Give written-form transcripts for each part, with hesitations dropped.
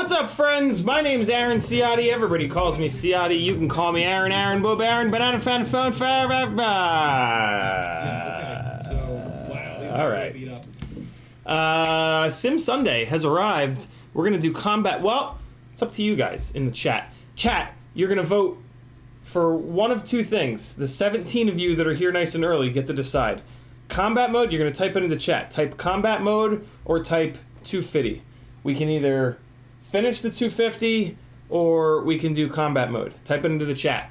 What's up, friends? My name is Aaron Ciotti. Everybody calls me Ciotti. You can call me Aaron, Boob Aaron, Banana Fan Phone forever. All right. Sim Sunday has arrived. We're gonna do combat. Well, it's up to you guys in the chat. Chat, you're gonna vote for one of two things. The 17 of you that are here nice and early get to decide. Combat mode, you're gonna type it into chat. Type combat mode or type 250. We can either finish the 250 or we can do combat mode. Type it into the chat.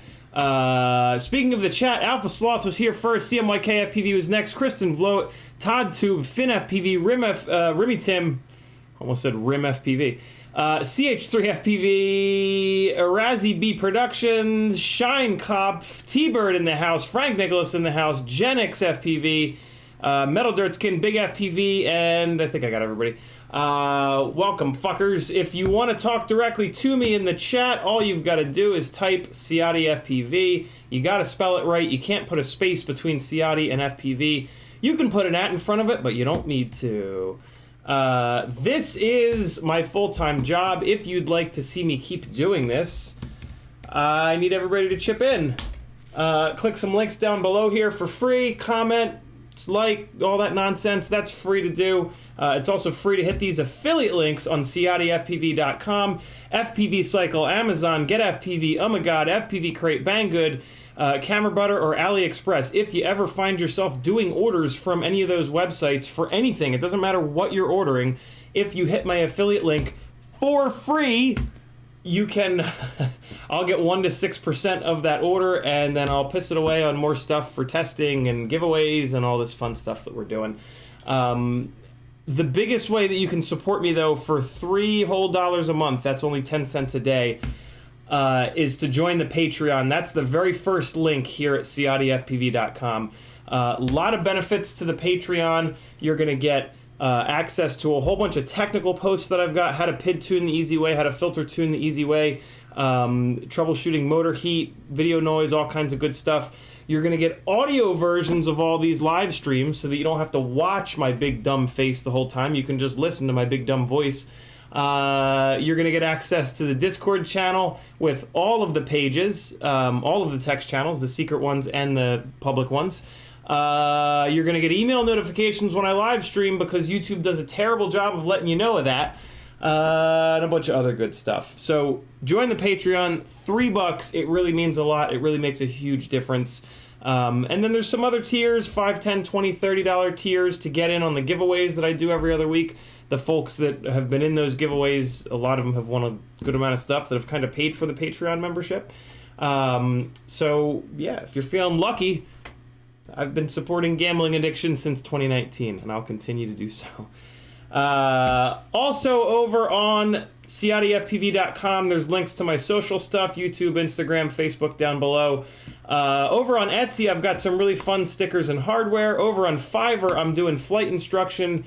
Speaking of the chat, Alpha Sloth was here first. CMYKFPV was next. Kristen Vloat, Todd Tube, FinFPV, Rimmy Tim, almost said RimFPV. CH3FPV, Razzie B Productions, Shine Cop, T-Bird in the house, Frank Nicholas in the house, Genix FPV, Metal Dirtskin, Big FPV, and I think I got everybody. Welcome, fuckers. If you want to talk directly to me in the chat, all you've got to do is type CiottiFPV. You got to spell it right. You can't put a space between Ciotti and FPV. You can put an @ in front of it, but you don't need to. This is my full-time job. If you'd like to see me keep doing this, I need everybody to chip in. Click some links down below here for free. Comment, like, all that nonsense. That's free to do. It's also free to hit these affiliate links on CiottiFPV.com, FPV Cycle, Amazon, Get FPV, Oh My God, FPV Crate, Banggood, Camera Butter, or AliExpress. If you ever find yourself doing orders from any of those websites for anything, it doesn't matter what you're ordering, if you hit my affiliate link for free, you can, I'll get 1 to 6% of that order, and then I'll piss it away on more stuff for testing and giveaways and all this fun stuff that we're doing. The biggest way that you can support me, though, for $3 whole a month, that's only 10 cents a day, is to join the Patreon. That's the very first link here at CiottiFPV.com. A lot of benefits to the Patreon. You're going to get access to a whole bunch of technical posts that I've got, how to PID tune the easy way, how to filter tune the easy way, troubleshooting motor heat, video noise, all kinds of good stuff. You're going to get audio versions of all these live streams so that you don't have to watch my big dumb face the whole time. You can just listen to my big dumb voice. You're going to get access to the Discord channel with all of the pages, all of the text channels, the secret ones and the public ones. You're going to get email notifications when I live stream because YouTube does a terrible job of letting you know of that, and a bunch of other good stuff. So join the Patreon, $3. It really means a lot. It really makes a huge difference. And then there's some other tiers, $5, $10, $20, $30 tiers to get in on the giveaways that I do every other week. The folks that have been in those giveaways, a lot of them have won a good amount of stuff that have kind of paid for the Patreon membership. So yeah, if you're feeling lucky, I've been supporting gambling addiction since 2019, and I'll continue to do so. Also, over on CiottiFPV.com, there's links to my social stuff, YouTube, Instagram, Facebook down below. Over on Etsy, I've got some really fun stickers and hardware. Over on Fiverr, I'm doing flight instruction,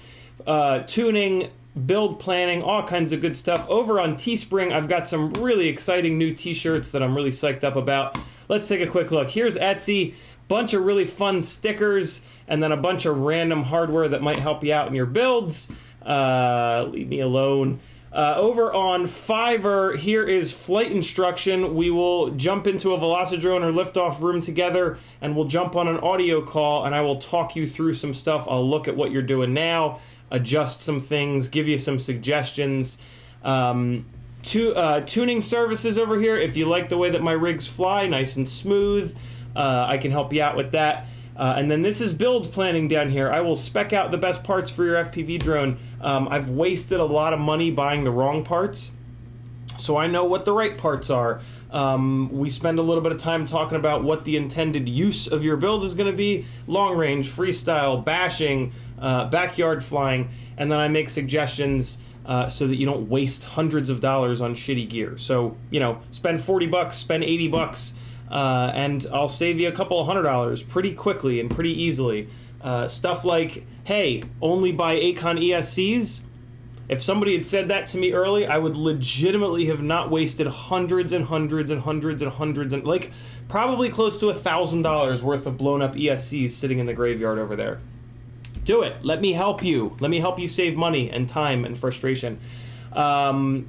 tuning, build planning, all kinds of good stuff. Over on Teespring, I've got some really exciting new t-shirts that I'm really psyched up about. Let's take a quick look. Here's Etsy. Bunch of really fun stickers, and then a bunch of random hardware that might help you out in your builds. Leave me alone. Over on Fiverr, here is flight instruction. We will jump into a Velocidrone or liftoff room together, and we'll jump on an audio call, and I will talk you through some stuff. I'll look at what you're doing now, adjust some things, give you some suggestions. Tuning services over here. If you like the way that my rigs fly, nice and smooth, I can help you out with that. And then this is build planning down here. I will spec out the best parts for your FPV drone. I've wasted a lot of money buying the wrong parts, so I know what the right parts are. We spend a little bit of time talking about what the intended use of your build is going to be: long range, freestyle, bashing, backyard flying, and then I make suggestions so that you don't waste hundreds of dollars on shitty gear. So, you know, spend $40, spend $80, and I'll save you a couple of $100 pretty quickly and pretty easily. Stuff like, hey, only buy Acon ESCs. If somebody had said that to me early, I would legitimately have not wasted hundreds and hundreds and hundreds and hundreds and, like, probably close to $1,000 worth of blown up ESCs sitting in the graveyard over there. Do it. Let me help you. Let me help you save money and time and frustration. And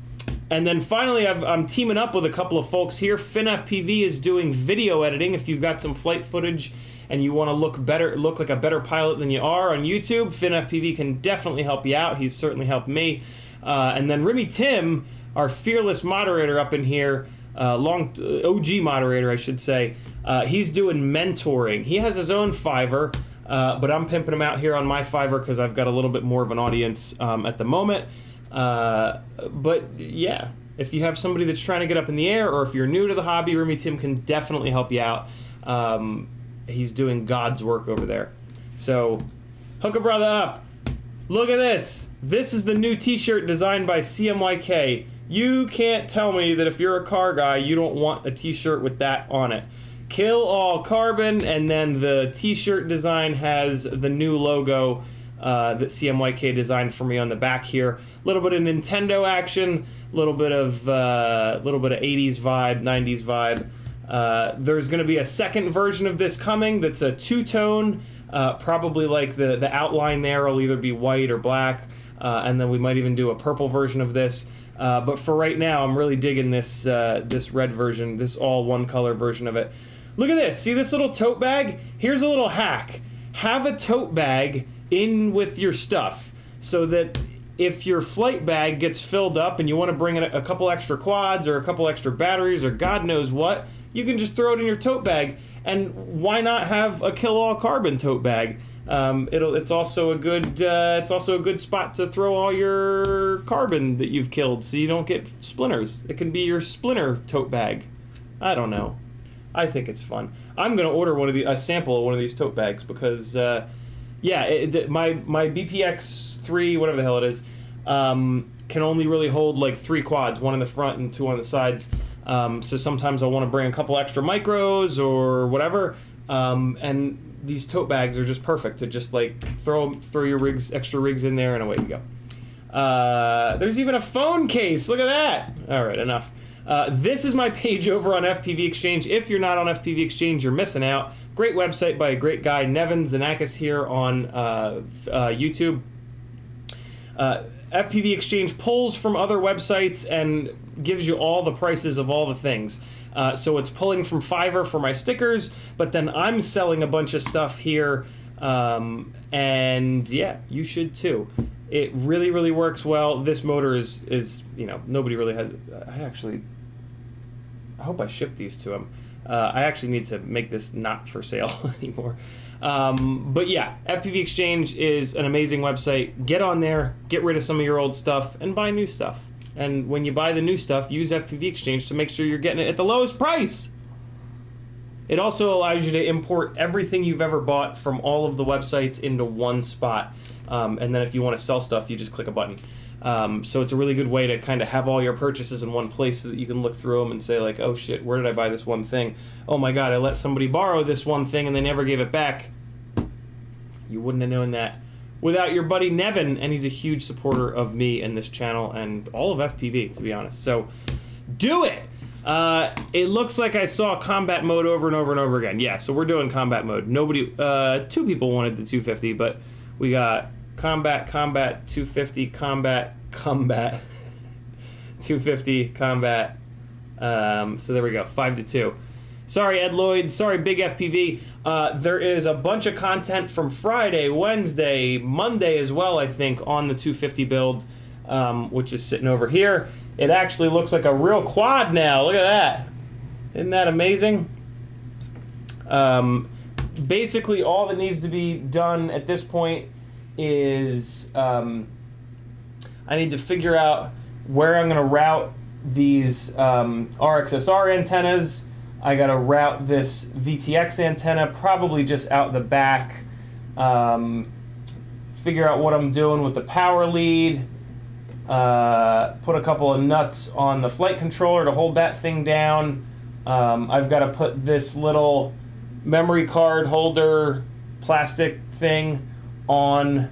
then finally, I'm teaming up with a couple of folks here. FinFPV is doing video editing. If you've got some flight footage and you want to look like a better pilot than you are on YouTube, FinFPV can definitely help you out. He's certainly helped me. And then Remy Tim, our fearless moderator up in here, OG moderator, I should say, he's doing mentoring. He has his own Fiverr. But I'm pimping them out here on my Fiverr because I've got a little bit more of an audience at the moment. But yeah, if you have somebody that's trying to get up in the air, or if you're new to the hobby, Remy Tim can definitely help you out. He's doing God's work over there. So hook a brother up. Look at this. This is the new t-shirt designed by CMYK. You can't tell me that if you're a car guy, you don't want a t-shirt with that on it. Kill all carbon, and then the t-shirt design has the new logo that CMYK designed for me on the back here. A little bit of Nintendo action, a little bit of 80s vibe, 90s vibe. There's going to be a second version of this coming that's a two-tone, probably like the outline there will either be white or black, and then we might even do a purple version of this. But for right now, I'm really digging this this red version, this all one color version of it. Look at this. See this little tote bag? Here's a little hack. Have a tote bag in with your stuff so that if your flight bag gets filled up and you want to bring in a couple extra quads or a couple extra batteries or God knows what, you can just throw it in your tote bag. And why not have a kill-all carbon tote bag? It's also a good spot to throw all your carbon that you've killed so you don't get splinters. It can be your splinter tote bag. I don't know. I think it's fun. I'm gonna order a sample of one of these tote bags because my BPX3, whatever the hell it is, can only really hold like 3 quads, 1 in the front and 2 on the sides. So sometimes I want to bring a couple extra micros or whatever, and these tote bags are just perfect to just like throw your extra rigs in there, and away you go. There's even a phone case. Look at that. All right, enough. This is my page over on FPV Exchange. If you're not on FPV Exchange, you're missing out. Great website by a great guy, Nevin Zanakis, here on YouTube. FPV Exchange pulls from other websites and gives you all the prices of all the things. So it's pulling from Fiverr for my stickers, but then I'm selling a bunch of stuff here, and yeah, you should too. It really, really works well. This motor is nobody really has. I hope I ship these to him. I actually need to make this not for sale anymore. But yeah, FPV Exchange is an amazing website. Get on there, get rid of some of your old stuff, and buy new stuff. And when you buy the new stuff, use FPV Exchange to make sure you're getting it at the lowest price. It also allows you to import everything you've ever bought from all of the websites into one spot. And then if you want to sell stuff, you just click a button. So it's a really good way to kind of have all your purchases in one place so that you can look through them and say like, oh shit, where did I buy this one thing? Oh my god, I let somebody borrow this one thing and they never gave it back. You wouldn't have known that without your buddy Nevin, and he's a huge supporter of me and this channel and all of FPV, to be honest. So do it. It looks like I saw combat mode over and over and over again. Yeah, so we're doing combat mode. 2 people wanted the 250, but we got combat, 250, combat, 250, combat. So there we go, 5-2. Sorry, Ed Lloyd. Sorry, Big FPV. There is a bunch of content from Friday, Wednesday, Monday as well, I think, on the 250 build, which is sitting over here. It actually looks like a real quad now. Look at that. Isn't that amazing? Basically, all that needs to be done at this point is I need to figure out where I'm going to route these RXSR antennas. I got to route this VTX antenna probably just out the back. Figure out what I'm doing with the power lead. Put a couple of nuts on the flight controller to hold that thing down. I've got to put this little memory card holder plastic thing on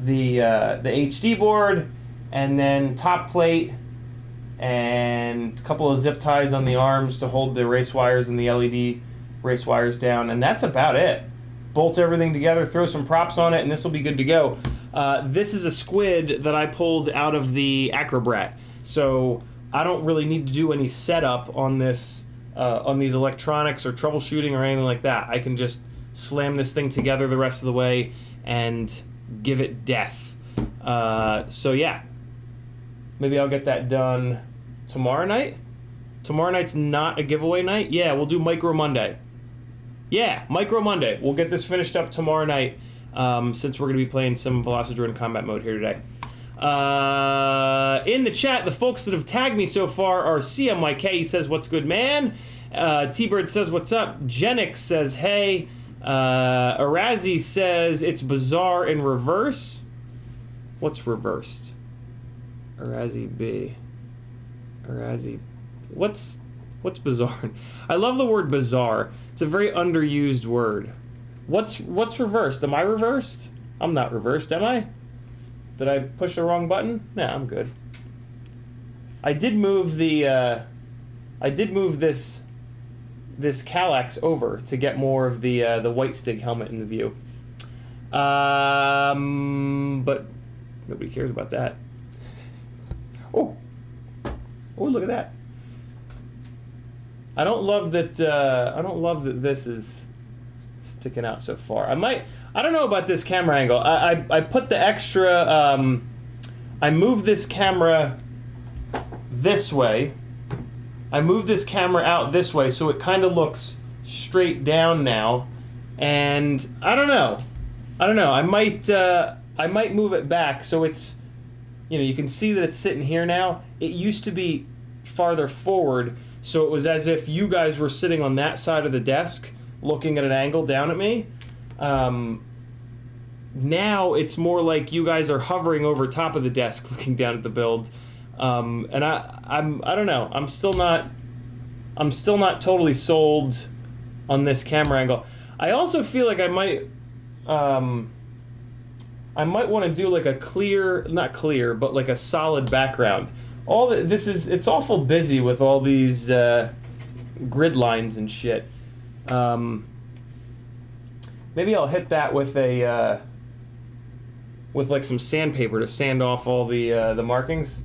the HD board, and then top plate and a couple of zip ties on the arms to hold the race wires and the LED race wires down, and that's about it. Bolt everything together, throw some props on it, and this will be good to go. This is a squid that I pulled out of the Acrobrat, so I don't really need to do any setup on this, on these electronics or troubleshooting or anything like that. I can just slam this thing together the rest of the way and give it death. So yeah, maybe I'll get that done tomorrow night. Tomorrow night's not a giveaway night. Yeah, we'll do Micro Monday. Yeah, Micro Monday. We'll get this finished up tomorrow night, since we're going to be playing some Velocidrone combat mode here today. In the chat, the folks that have tagged me so far are CMYK. He says, what's good, man? T-Bird says, what's up? Genix says, hey. Arazi says, it's bizarre in reverse. What's reversed? Arazi B. Arazi. What's bizarre? I love the word bizarre. It's a very underused word. What's reversed? Am I reversed? I'm not reversed, am I? Did I push the wrong button? Nah, I'm good. I did move the this Kallax over to get more of the White Stig helmet in the view. But nobody cares about that. Oh, Oh, look at that. I don't love that. I don't love that this is sticking out so far. I don't know about this camera angle. I put the extra. I moved this camera this way. I moved this camera out this way, so it kind of looks straight down now. And I don't know. I might move it back so it's, you can see that it's sitting here now. It used to be farther forward, so it was as if you guys were sitting on that side of the desk looking at an angle down at me. Now it's more like you guys are hovering over top of the desk looking down at the build. And I don't know. I'm still not totally sold on this camera angle. I also feel like I might want to do like a not clear, but like a solid background. It's awful busy with all these grid lines and shit. Maybe I'll hit that with like some sandpaper to sand off all the markings.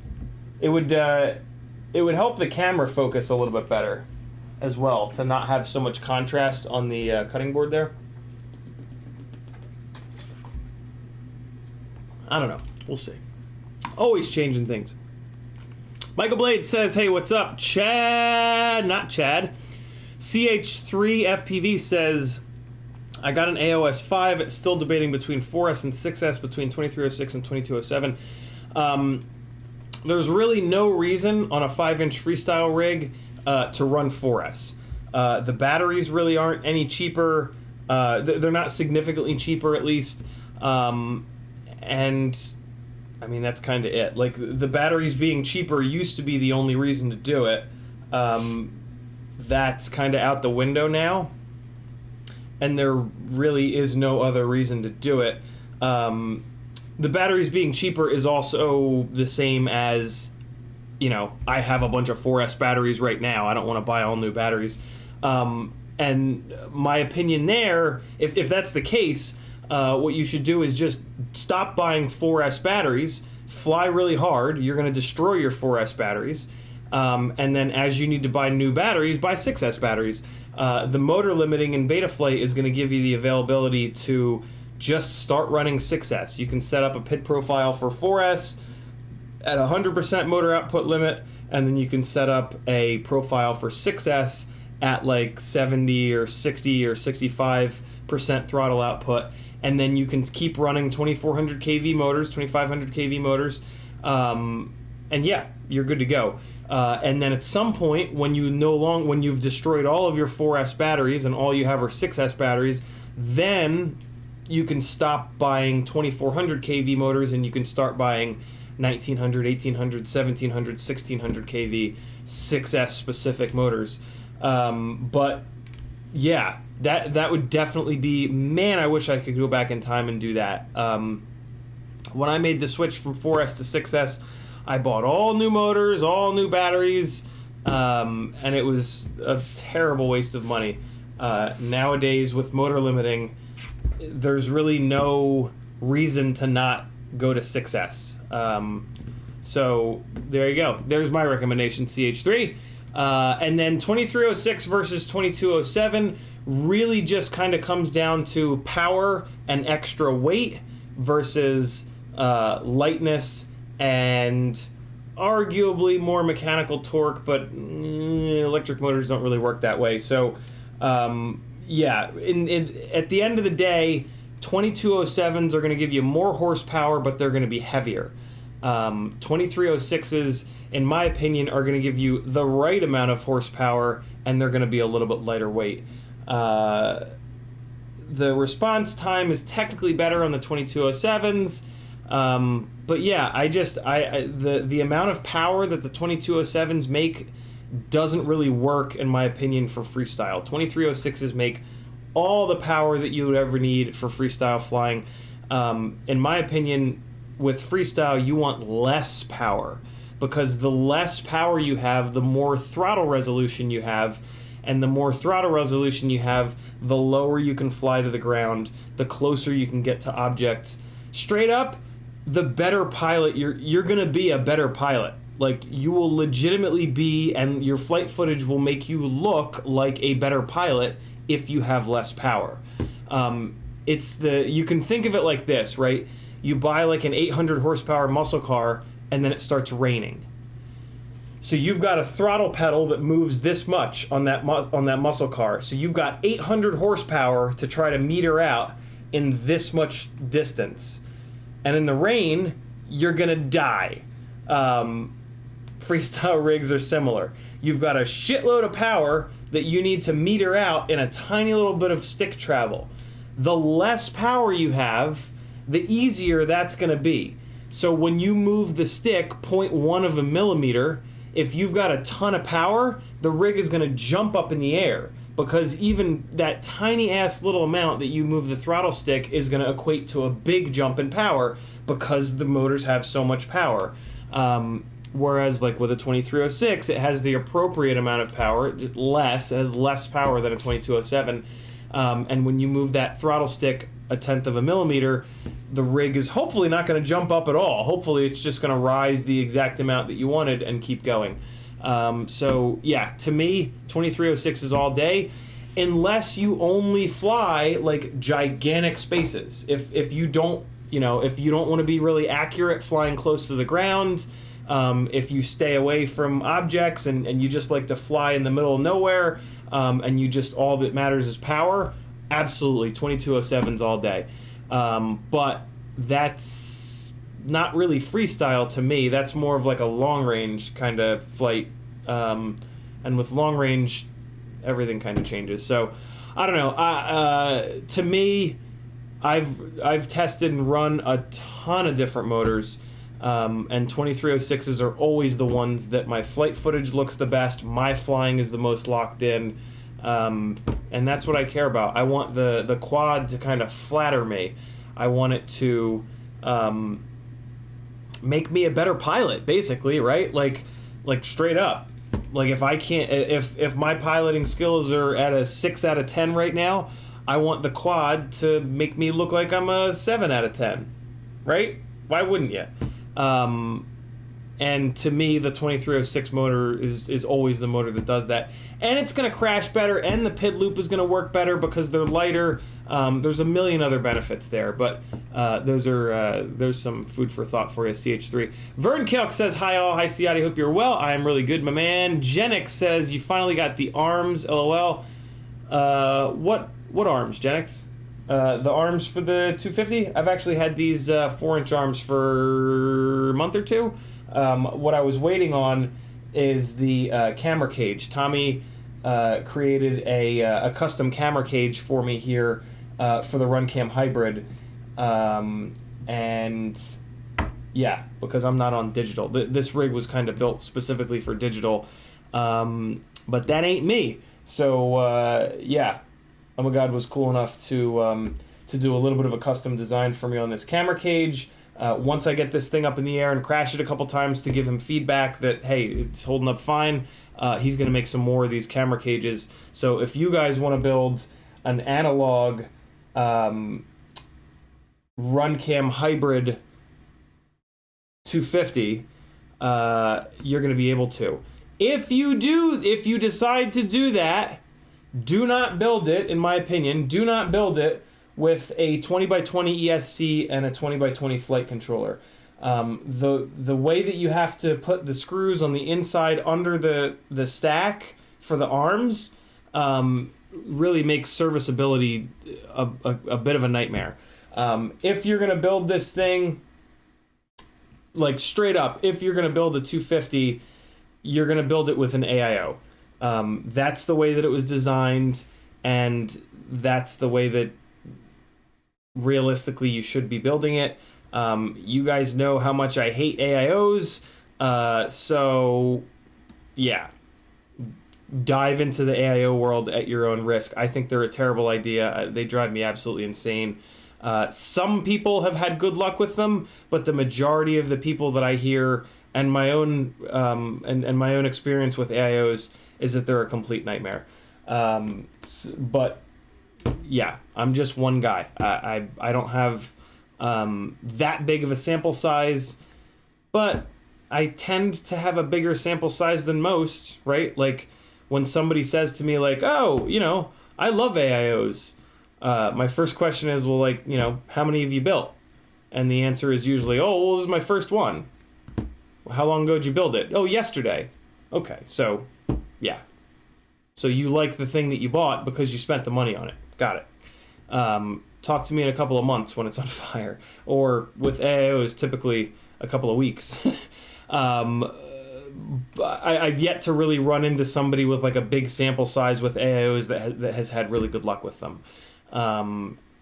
It would help the camera focus a little bit better as well, to not have so much contrast on the cutting board there. I don't know. We'll see. Always changing things. Michael Blade says, hey, what's up? Chad, not Chad. CH3FPV says, I got an AOS 5. It's still debating between 4S and 6S, between 2306 and 2207. There's really no reason on a 5-inch freestyle rig to run 4S. The batteries really aren't any cheaper. They're not significantly cheaper, at least. And I mean, that's kind of it. Like, the batteries being cheaper used to be the only reason to do it. That's kind of out the window now. And there really is no other reason to do it. The batteries being cheaper is also the same as, I have a bunch of 4S batteries right now. I don't want to buy all new batteries. And my opinion there, if that's the case, what you should do is just stop buying 4S batteries, fly really hard. You're going to destroy your 4S batteries. And then as you need to buy new batteries, buy 6S batteries. The motor limiting in Betaflight is going to give you the availability to just start running 6S. You can set up a pit profile for 4S at 100% motor output limit, and then you can set up a profile for 6S at like 70 or 60 or 65% throttle output, and then you can keep running 2400 kV motors, 2500 kV motors, and yeah, you're good to go. And then at some point, when you've destroyed all of your 4S batteries and all you have are 6S batteries, then you can stop buying 2400 kV motors and you can start buying 1900, 1800, 1700, 1600 kV 6S specific motors. But yeah, that would definitely be, man, I wish I could go back in time and do that. When I made the switch from 4S to 6S, I bought all new motors, all new batteries, and it was a terrible waste of money. Nowadays, with motor limiting, there's really no reason to not go to 6S. So there you go. There's my recommendation, CH3. And then 2306 versus 2207 really just kind of comes down to power and extra weight versus lightness and arguably more mechanical torque, but electric motors don't really work that way. So yeah, at the end of the day, 2207s are going to give you more horsepower, but they're going to be heavier. 2306s, in my opinion, are going to give you the right amount of horsepower, and they're going to be a little bit lighter weight. The response time is technically better on the 2207s, but yeah, the amount of power that the 2207s make doesn't really work, in my opinion, for freestyle. 2306s make all the power that you would ever need for freestyle flying. In my opinion, with freestyle, you want less power, because the less power you have, the more throttle resolution you have, and the more throttle resolution you have, the lower you can fly to the ground, the closer you can get to objects. Straight up, the better pilot, you're going to be a better pilot. Like, you will legitimately be, and your flight footage will make you look like a better pilot if you have less power. You can think of it like this, right? You buy like an 800 horsepower muscle car, and then it starts raining. So you've got a throttle pedal that moves this much on that muscle car. So you've got 800 horsepower to try to meter out in this much distance. And in the rain, you're gonna die. Freestyle rigs are similar. You've got a shitload of power that you need to meter out in a tiny little bit of stick travel. The less power you have, the easier that's gonna be. So when you move the stick 0.1 of a millimeter, if you've got a ton of power, the rig is gonna jump up in the air, because even that tiny ass little amount that you move the throttle stick is gonna equate to a big jump in power because the motors have so much power. Whereas like with a 2306, it has the appropriate amount of power, it has less power than a 2207. And when you move that throttle stick 1/10 of a millimeter, the rig is hopefully not going to jump up at all. Hopefully it's just going to rise the exact amount that you wanted and keep going. So yeah, to me, 2306 is all day, unless you only fly like gigantic spaces. If you don't want to be really accurate flying close to the ground, if you stay away from objects and you just like to fly in the middle of nowhere, and you just, all that matters is power, absolutely 2207's all day. But that's not really freestyle to me. That's more of like a long range kind of flight. And with long range, everything kind of changes. So I don't know. To me, I've tested and run a ton of different motors. And 2306s are always the ones that my flight footage looks the best, my flying is the most locked in, and that's what I care about. I want the quad to kind of flatter me. I want it to make me a better pilot, basically, right? Like straight up. Like if my piloting skills are at a 6 out of 10 right now, I want the quad to make me look like I'm a 7 out of 10, right? Why wouldn't you? And to me, the 2306 motor is always the motor that does that. And it's going to crash better, and the PID loop is going to work better because they're lighter. There's a million other benefits there, but there's some food for thought for you, CH3. Vern Kelk says, hi all, hi Ciotti, hope you're well. I am really good, my man. Genix says, you finally got the arms, LOL. What arms, Genix? The arms for the 250. I've actually had these 4-inch arms for a month or two. What I was waiting on is the camera cage. Tommy created a custom camera cage for me here for the RunCam Hybrid. And yeah, because I'm not on digital. This rig was kind of built specifically for digital. But that ain't me. So yeah. Oh my God was cool enough to do a little bit of a custom design for me on this camera cage. Once I get this thing up in the air and crash it a couple times to give him feedback that, hey, it's holding up fine, he's going to make some more of these camera cages. So if you guys want to build an analog RunCam Hybrid 250, you're going to be able to. If you decide to do that, do not build it, in my opinion, do not build it with a 20x20 ESC and a 20x20 flight controller. The way that you have to put the screws on the inside under the stack for the arms really makes serviceability a bit of a nightmare. If you're going to build this thing, like straight up, if you're going to build a 250, you're going to build it with an AIO. That's the way that it was designed, and that's the way that realistically you should be building it. You guys know how much I hate AIOs, so yeah, dive into the AIO world at your own risk. I think they're a terrible idea. They drive me absolutely insane. Some people have had good luck with them, but the majority of the people that I hear, and my own and my own experience with AIOs, is that they're a complete nightmare. But yeah, I'm just one guy. I don't have that big of a sample size, but I tend to have a bigger sample size than most, right? Like when somebody says to me like, oh, you know, I love AIOs. My first question is, well, like, you know, how many have you built? And the answer is usually, oh, well, this is my first one. How long ago did you build it? Oh, yesterday. Okay, so, yeah. So you like the thing that you bought because you spent the money on it. Got it. Talk to me in a couple of months when it's on fire. Or with AIOs, typically a couple of weeks. I've yet to really run into somebody with like a big sample size with AIOs that has had really good luck with them.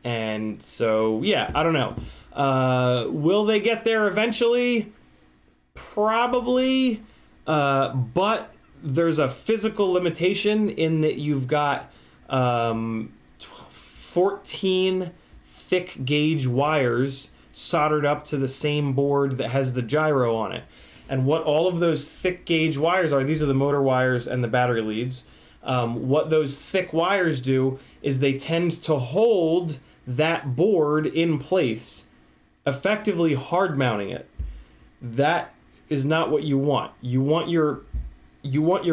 And so, yeah, I don't know. Will they get there eventually? Probably. But there's a physical limitation in that you've got 14 thick gauge wires soldered up to the same board that has the gyro on it. And what all of those thick gauge wires are, these are the motor wires and the battery leads. What those thick wires do is they tend to hold that board in place, effectively hard mounting it. That is not what you want. You want your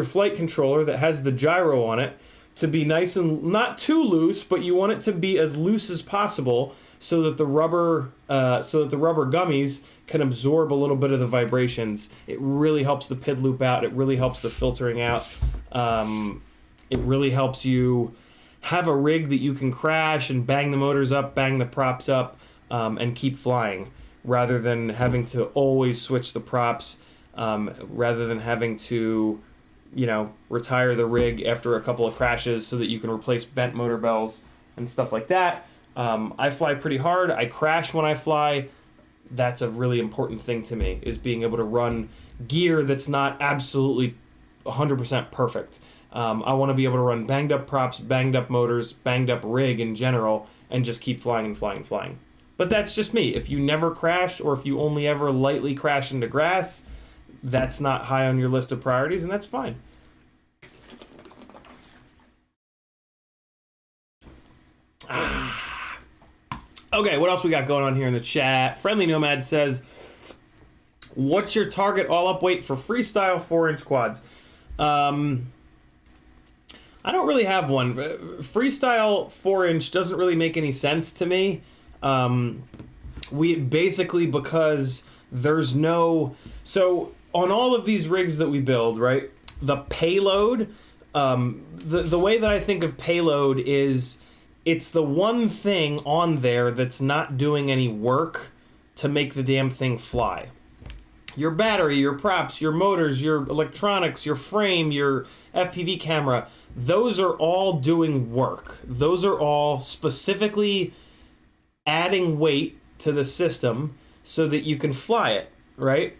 flight controller that has the gyro on it to be nice and not too loose, but you want it to be as loose as possible so that the rubber gummies can absorb a little bit of the vibrations. It really helps the PID loop out. It really helps the filtering out. It really helps you have a rig that you can crash and bang the motors up, bang the props up, and keep flying, rather than having to always switch the props, rather than having to, you know, retire the rig after a couple of crashes so that you can replace bent motor bells and stuff like that. I fly pretty hard. I crash when I fly. That's a really important thing to me, is being able to run gear that's not absolutely 100% perfect. I want to be able to run banged up props, banged up motors, banged up rig in general, and just keep flying and flying and flying. But that's just me. If you never crash, or if you only ever lightly crash into grass, that's not high on your list of priorities, and that's fine. Okay, what else we got going on here in the chat? Friendly Nomad says, what's your target all-up weight for freestyle 4-inch quads? I don't really have one. Freestyle 4-inch doesn't really make any sense to me. We basically, because there's no... So on all of these rigs that we build, right, the payload, the way that I think of payload is it's the one thing on there that's not doing any work to make the damn thing fly. Your battery, your props, your motors, your electronics, your frame, your FPV camera, those are all doing work. Those are all specifically adding weight to the system so that you can fly it, right?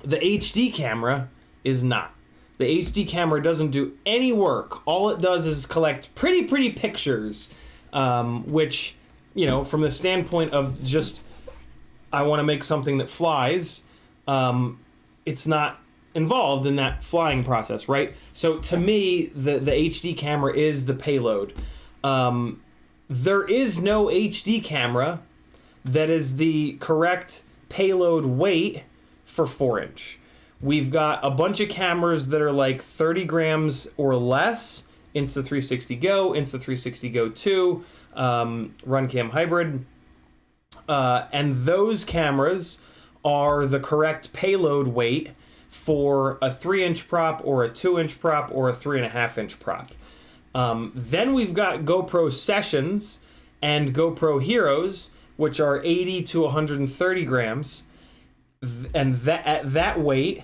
The HD camera is not. The HD camera doesn't do any work. All it does is collect pretty pictures, which, you know, from the standpoint of just, I want to make something that flies, it's not involved in that flying process, right? So to me, the HD camera is the payload. There is no HD camera that is the correct payload weight for 4-inch. We've got a bunch of cameras that are like 30 grams or less, Insta360 Go, Insta360 Go 2, RunCam Hybrid, and those cameras are the correct payload weight for a 3-inch prop or a 2-inch prop or a 3.5-inch prop. Then we've got GoPro Sessions and GoPro Heroes, which are 80 to 130 grams. And that at that weight,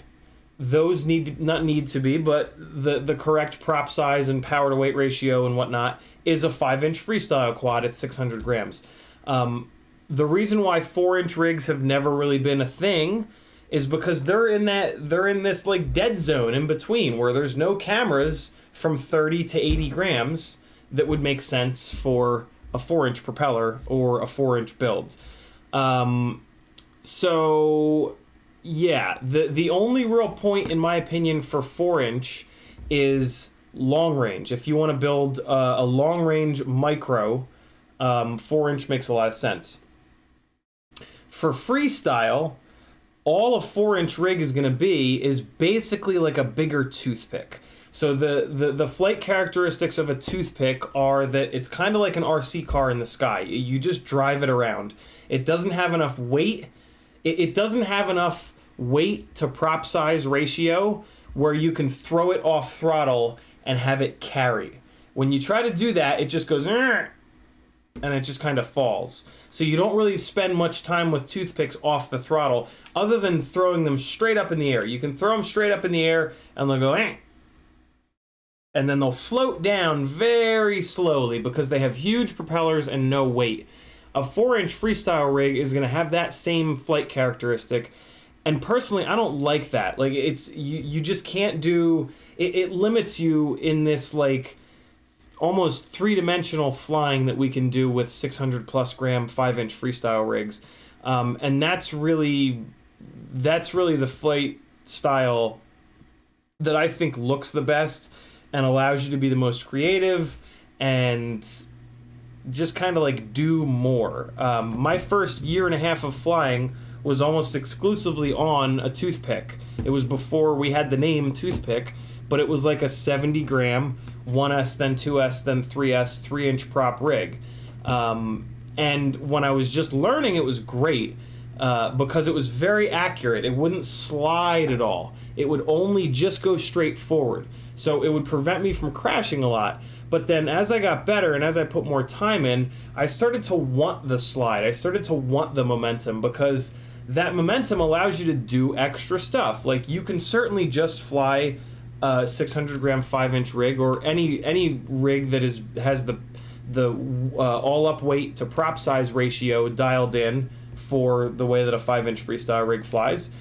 those not need to be, but the correct prop size and power to weight ratio and whatnot is a 5-inch freestyle quad at 600 grams. The reason why 4-inch rigs have never really been a thing is because they're in this like dead zone in between where there's no cameras from 30 to 80 grams that would make sense for a 4-inch propeller or a 4-inch build. So yeah, the only real point in my opinion for 4-inch is long range. If you want to build a long range micro, 4-inch makes a lot of sense. For freestyle, all a 4-inch rig is going to be is basically like a bigger toothpick. So the flight characteristics of a toothpick are that it's kind of like an RC car in the sky. You just drive it around. It doesn't have enough weight. It doesn't have enough weight to prop size ratio where you can throw it off throttle and have it carry. When you try to do that, it just goes and it just kind of falls. So you don't really spend much time with toothpicks off the throttle other than throwing them straight up in the air. You can throw them straight up in the air and they'll go and then they'll float down very slowly because they have huge propellers and no weight. A 4-inch freestyle rig is going to have that same flight characteristic, and personally, I don't like that. Like, it's you just can't do it. It limits you in this like almost 3-dimensional flying that we can do with 600+ gram 5-inch freestyle rigs, and that's really the flight style that I think looks the best and allows you to be the most creative and just kind of like do more. My first year and a half of flying was almost exclusively on a toothpick. It was before we had the name toothpick, but it was like a 70 gram 1S, then 2S, then 3S, 3-inch prop rig. And when I was just learning, it was great because it was very accurate. It wouldn't slide at all. It would only just go straight forward. So it would prevent me from crashing a lot. But then as I got better and as I put more time in, I started to want the slide. I started to want the momentum because that momentum allows you to do extra stuff. Like, you can certainly just fly a 600 gram 5-inch rig or any rig that has the all up weight to prop size ratio dialed in for the way that a 5-inch freestyle rig flies.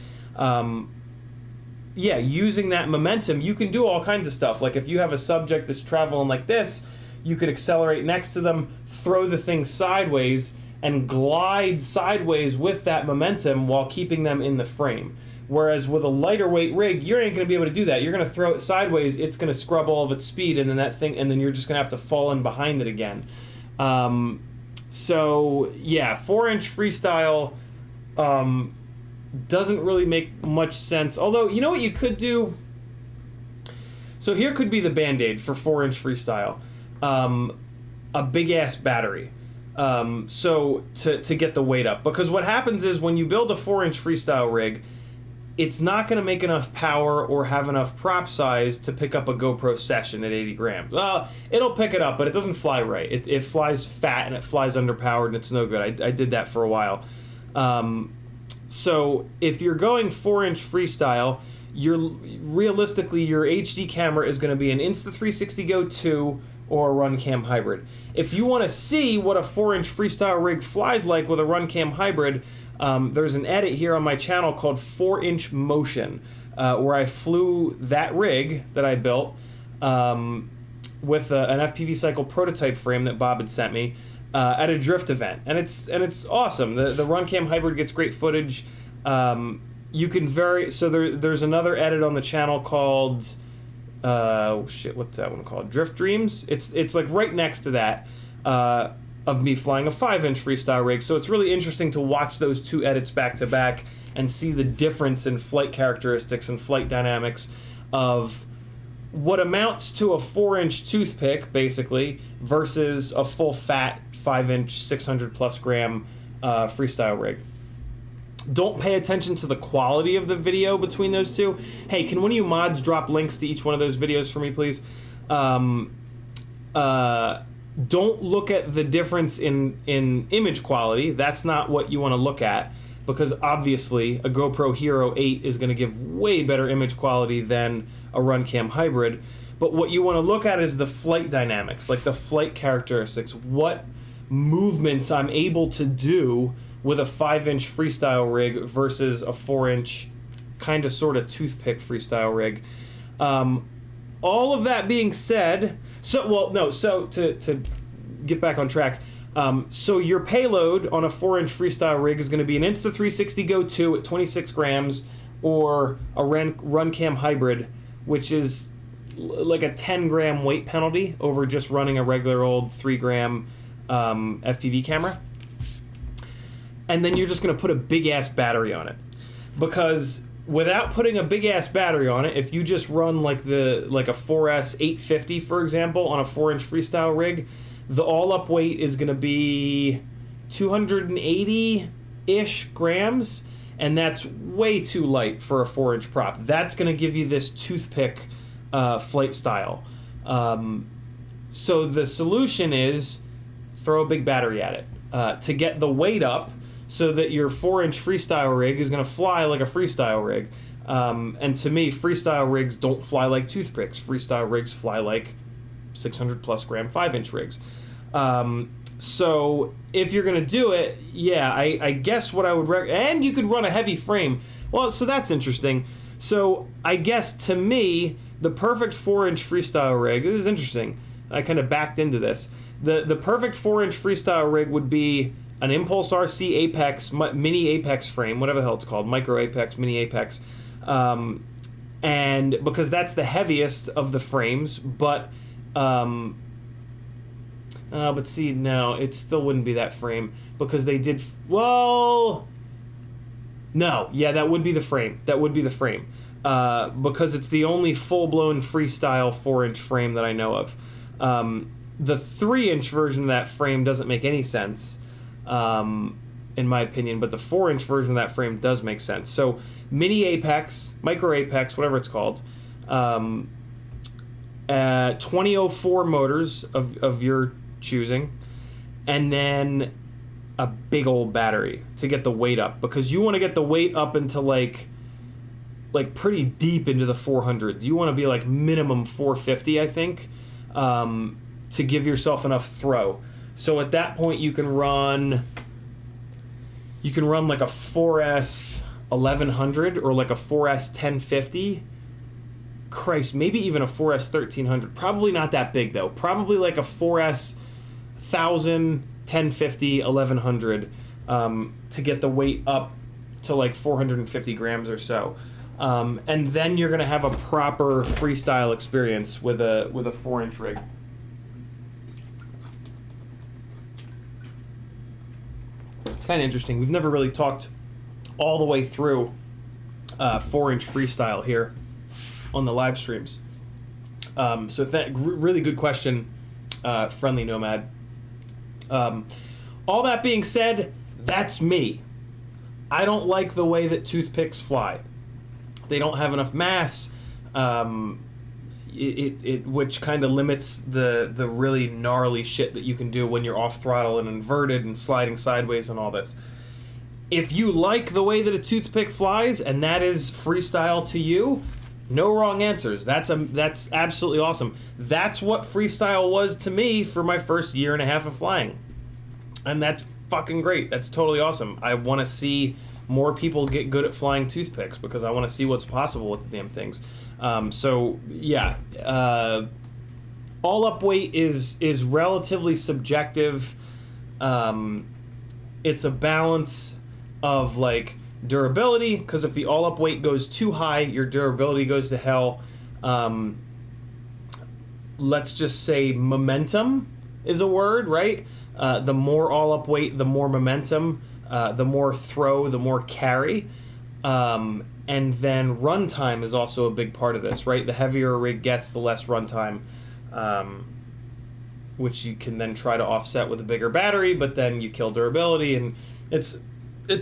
Yeah, using that momentum, you can do all kinds of stuff. Like, if you have a subject that's traveling like this, you could accelerate next to them, throw the thing sideways, and glide sideways with that momentum while keeping them in the frame. Whereas with a lighter weight rig, you ain't going to be able to do that. You're going to throw it sideways, it's going to scrub all of its speed, and then you're just going to have to fall in behind it again. So yeah, 4-inch freestyle doesn't really make much sense. Although, you know what you could do? So here could be the Band-Aid for 4-inch freestyle. A big-ass battery. So to get the weight up. Because what happens is when you build a 4-inch freestyle rig, it's not going to make enough power or have enough prop size to pick up a GoPro Session at 80 grams. Well, it'll pick it up, but it doesn't fly right. It flies fat and it flies underpowered and it's no good. I did that for a while. So if you're going 4-inch freestyle, realistically your HD camera is going to be an Insta360 Go 2 or a Runcam hybrid. If you want to see what a 4-inch freestyle rig flies like with a Runcam hybrid, there's an edit here on my channel called 4-inch Motion, where I flew that rig that I built with an FPV Cycle prototype frame that Bob had sent me at a drift event, and it's awesome. The Runcam hybrid gets great footage. You can there's another edit on the channel called what's that one called? Drift Dreams. It's like right next to that of me flying a 5-inch freestyle rig. So it's really interesting to watch those two edits back to back and see the difference in flight characteristics and flight dynamics of what amounts to a 4-inch toothpick, basically, versus a full fat 5-inch 600+ gram freestyle rig. Don't pay attention to the quality of the video between those two. Hey, can one of you mods drop links to each one of those videos for me, please? Don't look at the difference in image quality. That's not what you want to look at, because obviously a GoPro Hero 8 is going to give way better image quality than a Runcam hybrid. But what you want to look at is the flight dynamics, like the flight characteristics, what movements I'm able to do with a 5-inch freestyle rig versus a 4-inch kind of sort of toothpick freestyle rig. All of that being said, to get back on track, so your payload on a 4-inch freestyle rig is going to be an Insta360 Go 2 at 26 grams or a Runcam hybrid, which is like a 10 gram weight penalty over just running a regular old 3 gram FPV camera. And then you're just going to put a big ass battery on it. because without putting a big ass battery on it, if you just run like a 4S 850, for example, on a 4-inch freestyle rig, the all-up weight is going to be 280-ish grams, and that's way too light for a 4-inch prop. That's going to give you this toothpick flight style. So the solution is throw a big battery at it to get the weight up so that your 4-inch freestyle rig is going to fly like a freestyle rig. And to me, freestyle rigs don't fly like toothpicks. Freestyle rigs fly like 600 plus gram 5-inch rigs. So if you're going to do it, yeah, I guess what I would recommend, and you could run a heavy frame. Well, so that's interesting. So I guess to me, the perfect 4-inch freestyle rig, this is interesting. I kind of backed into this. The perfect 4-inch freestyle rig would be an Impulse RC Apex, mini Apex frame, whatever the hell it's called, micro Apex, mini Apex. And because that's the heaviest of the frames, but see, no, it still wouldn't be that frame because they did, well, no, yeah, that would be the frame. That would be the frame. Because it's the only full-blown freestyle 4-inch frame that I know of. The 3-inch version of that frame doesn't make any sense, in my opinion, but the 4-inch version of that frame does make sense. So mini Apex, micro Apex, whatever it's called, 2004 motors of your choosing, and then a big old battery to get the weight up, because you want to get the weight up into like pretty deep into the 400s. You want to be like minimum 450, I think, to give yourself enough throw. So at that point you can run like a 4S 1100 or like a 4S 1050. Christ, maybe even a 4S 1300. Probably not that big though. Probably like a 4S 1000, 1050, 1100 to get the weight up to like 450 grams or so. And then you're going to have a proper freestyle experience with a 4-inch rig. It's kind of interesting. We've never really talked all the way through 4-inch freestyle here on the live streams. So really good question, Friendly Nomad. All that being said, that's me. I don't like the way that toothpicks fly. They don't have enough mass, which kind of limits the really gnarly shit that you can do when you're off throttle and inverted and sliding sideways and all this. If you like the way that a toothpick flies and that is freestyle to you, no wrong answers. That's absolutely awesome. That's what freestyle was to me for my first year and a half of flying, and that's fucking great. That's totally awesome. I want to see more people get good at flying toothpicks because I want to see what's possible with the damn things. So yeah, all up weight is relatively subjective. It's a balance of like durability, because if the all up weight goes too high, your durability goes to hell. Let's just say momentum is a word, right? The more all up weight, the more momentum. The more throw, the more carry. And then runtime is also a big part of this, right? The heavier a rig gets, the less runtime, which you can then try to offset with a bigger battery, but then you kill durability, and it's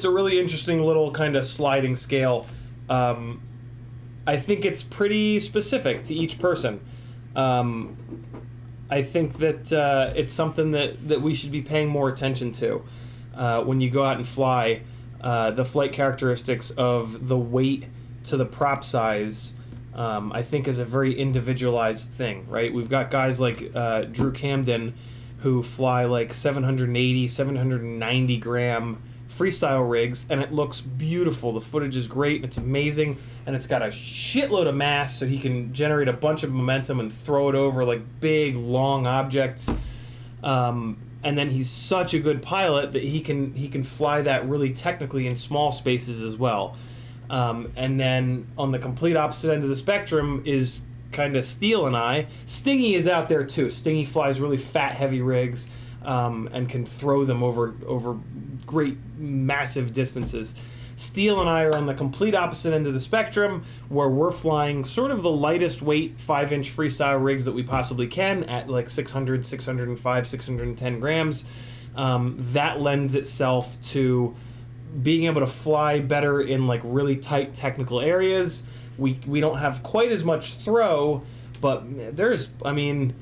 a really interesting little kind of sliding scale. I think it's pretty specific to each person. I think that it's something that we should be paying more attention to. When you go out and fly, the flight characteristics of the weight to the prop size, I think is a very individualized thing, right? We've got guys like Drew Camden who fly like 780, 790 gram freestyle rigs, and it looks beautiful. The footage is great, and it's amazing, and it's got a shitload of mass, so he can generate a bunch of momentum and throw it over like big, long objects. And then he's such a good pilot that he can fly that really technically in small spaces as well. And then on the complete opposite end of the spectrum is kind of Steele and I. Stingy is out there too. Stingy flies really fat, heavy rigs and can throw them over great, massive distances. Steele and I are on the complete opposite end of the spectrum, where we're flying sort of the lightest weight 5-inch freestyle rigs that we possibly can at like 600, 605, 610 grams. That lends itself to being able to fly better in like really tight technical areas. We don't have quite as much throw, but there's plenty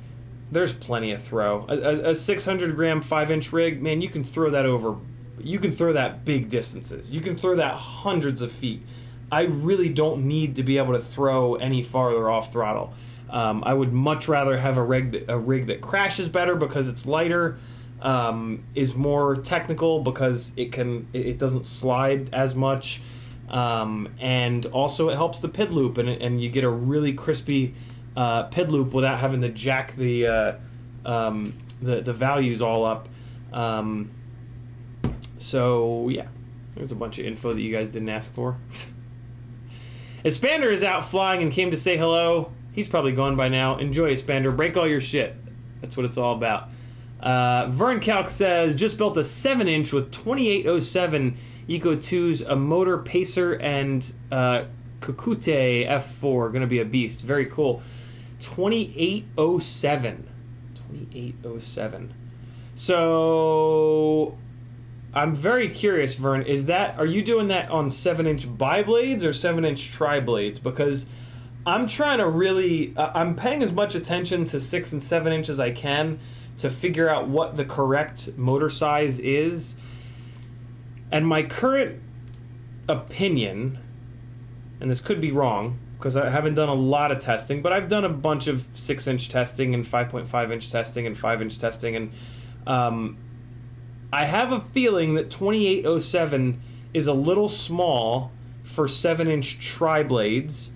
of throw. A 600 gram 5-inch rig, man, you can throw that big distances. You can throw that hundreds of feet. I really don't need to be able to throw any farther off throttle. I would much rather have a rig that crashes better because it's lighter, is more technical because it doesn't slide as much, and also it helps the PID loop, and you get a really crispy PID loop without having to jack the values all up. So yeah, there's a bunch of info that you guys didn't ask for. Espander is out flying and came to say hello. He's probably gone by now. Enjoy, Espander. Break all your shit. That's what it's all about. Vern Calc says, just built a 7-inch with 2807 Eco 2s, a motor pacer, and Kukute F4. Gonna be a beast. Very cool. 2807. 2807. So I'm very curious, Vern. Are you doing that on 7-inch bi-blades or 7-inch tri-blades? Because I'm trying to really, I'm paying as much attention to 6 and 7-inch as I can to figure out what the correct motor size is. And my current opinion, and this could be wrong because I haven't done a lot of testing, but I've done a bunch of 6-inch testing and 5.5-inch testing and 5-inch testing, and I have a feeling that 2807 is a little small for 7-inch tri-blades.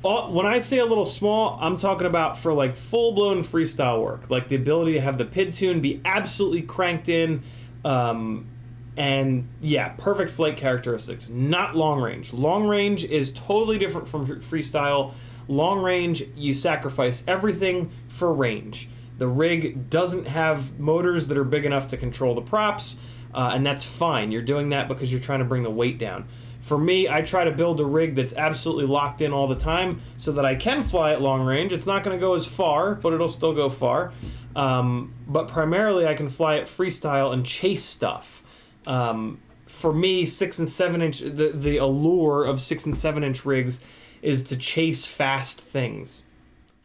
When I say a little small, I'm talking about for like full-blown freestyle work, like the ability to have the PID tune be absolutely cranked in, and yeah, perfect flight characteristics, not long range. Long range is totally different from freestyle. Long range, you sacrifice everything for range. The rig doesn't have motors that are big enough to control the props, and that's fine. You're doing that because you're trying to bring the weight down. For me, I try to build a rig that's absolutely locked in all the time so that I can fly at long range. It's not going to go as far, but it'll still go far. But primarily, I can fly at freestyle and chase stuff. For me, 6 and 7-inch, the allure of 6 and 7-inch rigs is to chase fast things,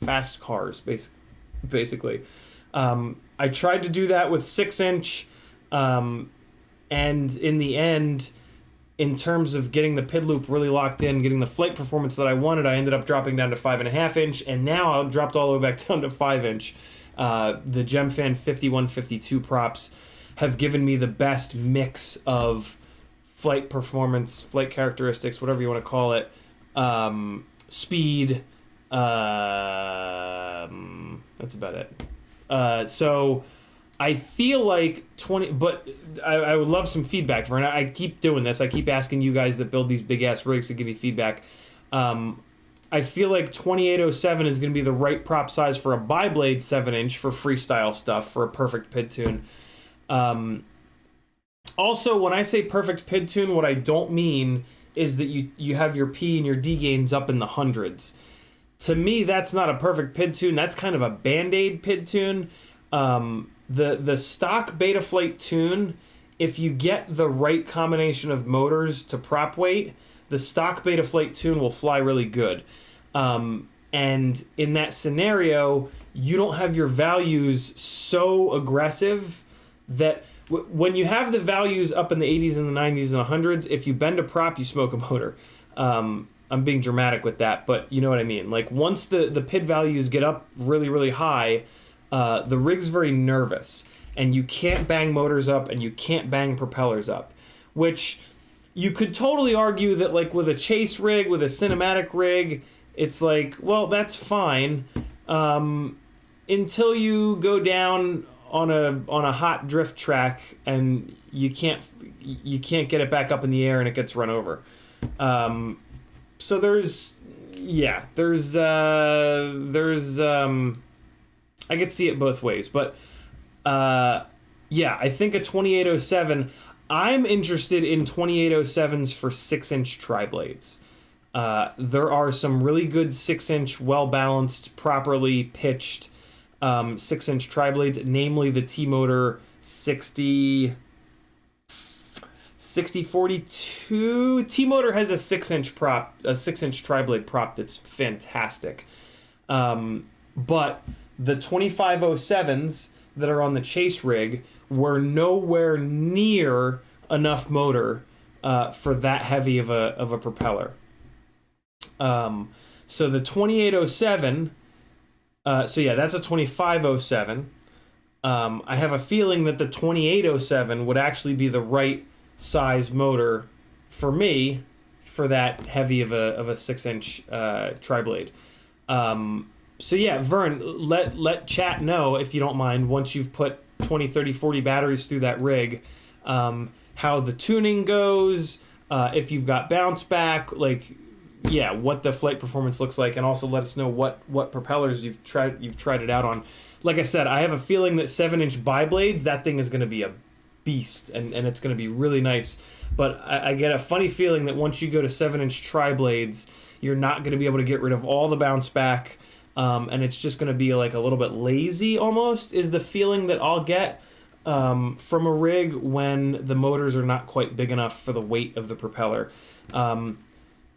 fast cars, basically. I tried to do that with 6-inch, and in the end, in terms of getting the PID loop really locked in, getting the flight performance that I wanted, I ended up dropping down to 5.5-inch, and now I dropped all the way back down to 5-inch. The Gemfan 5152 props have given me the best mix of flight performance, flight characteristics, whatever you want to call it, speed. That's about it. So I feel like 20, but I would love some feedback, Vern. I keep doing this. I keep asking you guys that build these big-ass rigs to give me feedback. I feel like 2807 is going to be the right prop size for a bi-blade 7-inch for freestyle stuff, for a perfect PID tune. Also, when I say perfect PID tune, what I don't mean is that you have your P and your D gains up in the hundreds. To me, that's not a perfect PID tune. That's kind of a Band-Aid PID tune. The stock Betaflight tune, if you get the right combination of motors to prop weight, the stock Betaflight tune will fly really good. And in that scenario, you don't have your values so aggressive that when you have the values up in the 80s and the 90s and 100s, if you bend a prop, you smoke a motor. I'm being dramatic with that, but you know what I mean. Like once the PID values get up really, really high, the rig's very nervous, and you can't bang motors up and you can't bang propellers up, which you could totally argue that like with a chase rig, with a cinematic rig, it's like, well, that's fine, until you go down on a hot drift track and you can't get it back up in the air and it gets run over. So there's I could see it both ways, but I think a 2807, I'm interested in 2807s for 6-inch tri-blades. There are some really good 6-inch, well-balanced, properly pitched 6-inch tri-blades, namely the T-Motor 6042. T-Motor has a 6-inch prop, a 6-inch tri-blade prop that's fantastic. But the 2507s that are on the chase rig were nowhere near enough motor for that heavy of a propeller. So the 2807, so yeah, that's a 2507. I have a feeling that the 2807 would actually be the right size motor for me for that heavy of a 6-inch tri-blade. So yeah, Vern, let chat know, if you don't mind, once you've put 20, 30, 40 batteries through that rig, how the tuning goes, if you've got bounce back, like, yeah, what the flight performance looks like, and also let us know what propellers you've tried it out on. Like I said, I have a feeling that 7-inch bi-blades, that thing is going to be a beast, and it's going to be really nice. But I get a funny feeling that once you go to 7-inch tri-blades, you're not going to be able to get rid of all the bounce back, and it's just going to be like a little bit lazy almost, is the feeling that I'll get from a rig when the motors are not quite big enough for the weight of the propeller.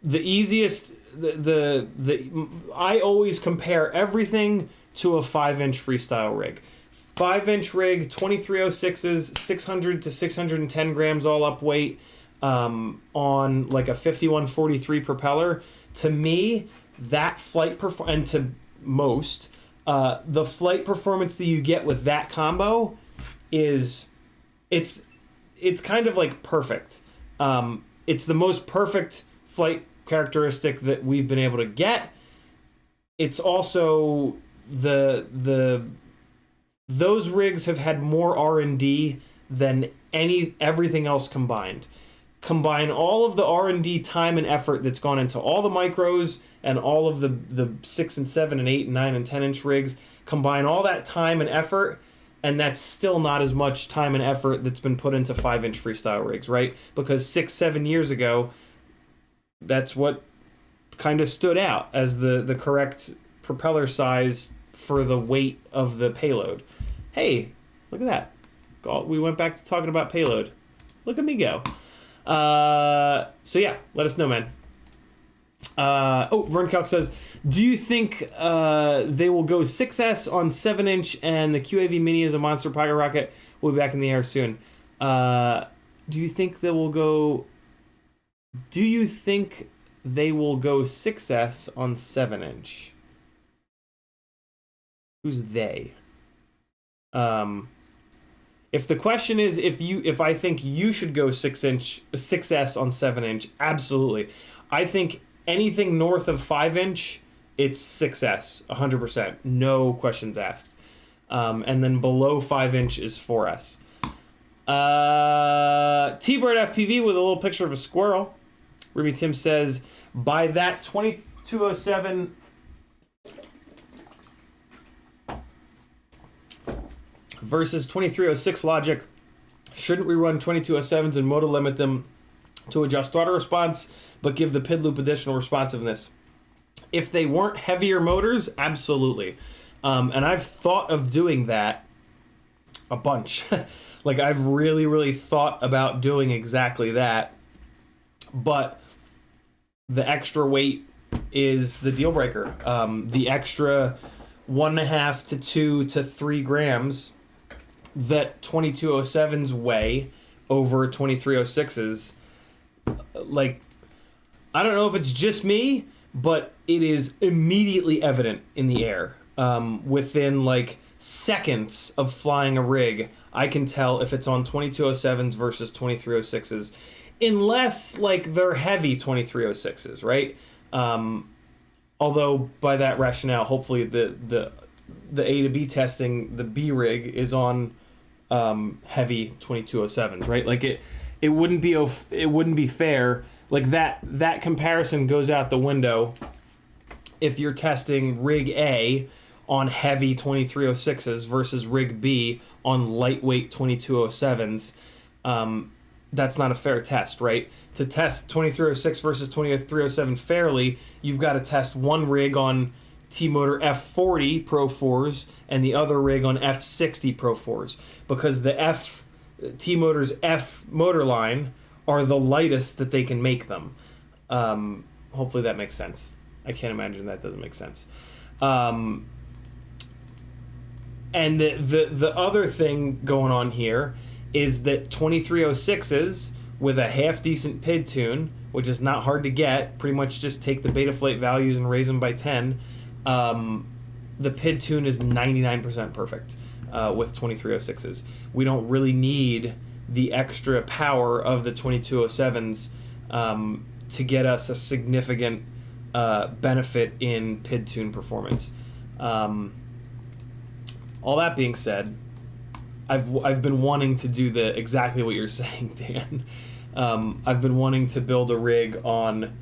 The easiest, I always compare everything to a 5-inch freestyle rig. 5-inch rig, 2306s, 600 to 610 grams all up weight, on like a 5143 propeller. To me, that flight and to most, the flight performance that you get with that combo is, it's kind of like perfect. It's the most perfect flight characteristic that we've been able to get. It's also those rigs have had more R&D than everything else combined. Combine all of the R&D time and effort that's gone into all the micros and all of the 6 and 7 and 8 and 9 and 10-inch rigs. Combine all that time and effort, and that's still not as much time and effort that's been put into 5-inch freestyle rigs, right? Because 6-7 years ago, that's what kind of stood out as the correct propeller size for the weight of the payload. Hey, look at that. We went back to talking about payload. Look at me go. So yeah, let us know, man. Vern Calc says, do you think they will go 6S on 7-inch and the QAV Mini is a monster pocket rocket? We'll be back in the air soon. Do you think they will go 6S on 7-inch? Who's they? If the question is if I think you should go 6S on 7-inch, absolutely. I think anything north of 5-inch, it's 6S, 100%, no questions asked. And then below 5-inch is 4S. T-Bird FPV with a little picture of a squirrel. Ruby Tim says, by that 2207 versus 2306 logic, shouldn't we run 2207s and motor limit them to adjust throttle response, but give the PID loop additional responsiveness? If they weren't heavier motors, absolutely. And I've thought of doing that a bunch. Like, I've really, really thought about doing exactly that. But the extra weight is the deal breaker. The extra 1.5 to 2 to 3 grams that 2207s weigh over 2306s, like, I don't know if it's just me, but it is immediately evident in the air. Within like seconds of flying a rig, I can tell if it's on 2207s versus 2306s, unless like they're heavy 2306s, right? Although by that rationale, hopefully the A to B testing, the B rig is on heavy 2207s, right? Like it wouldn't be fair. Like that comparison goes out the window if you're testing rig A on heavy 2306s versus rig B on lightweight 2207s. that's not a fair test, right? To test 2306 versus 2307 fairly, you've got to test one rig on T-Motor F40 Pro 4s and the other rig on F60 Pro 4s, because the T-Motor's F motor line are the lightest that they can make them. Hopefully that makes sense. I can't imagine that doesn't make sense. And the other thing going on here is that 2306s with a half decent PID tune, which is not hard to get, pretty much just take the Betaflight values and raise them by 10. The PID tune is 99% perfect with 2306s. We don't really need the extra power of the 2207s to get us a significant benefit in PID tune performance. All that being said, I've been wanting to do exactly what you're saying, Dan. I've been wanting to build a rig on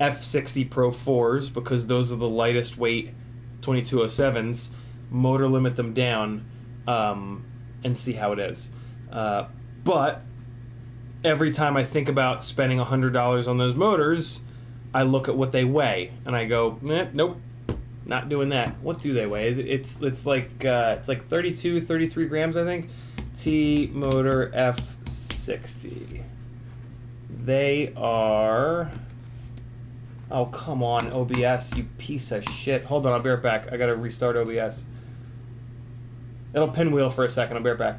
F60 Pro 4s because those are the lightest weight 2207s, motor limit them down, and see how it is. But every time I think about spending $100 on those motors, I look at what they weigh and I go, nope, not doing that. What do they weigh? It's like 32, 33 grams, I think. T-Motor F60. They are... Oh, come on, OBS, you piece of shit. Hold on, I'll be right back. I gotta restart OBS. It'll pinwheel for a second. I'll be right back.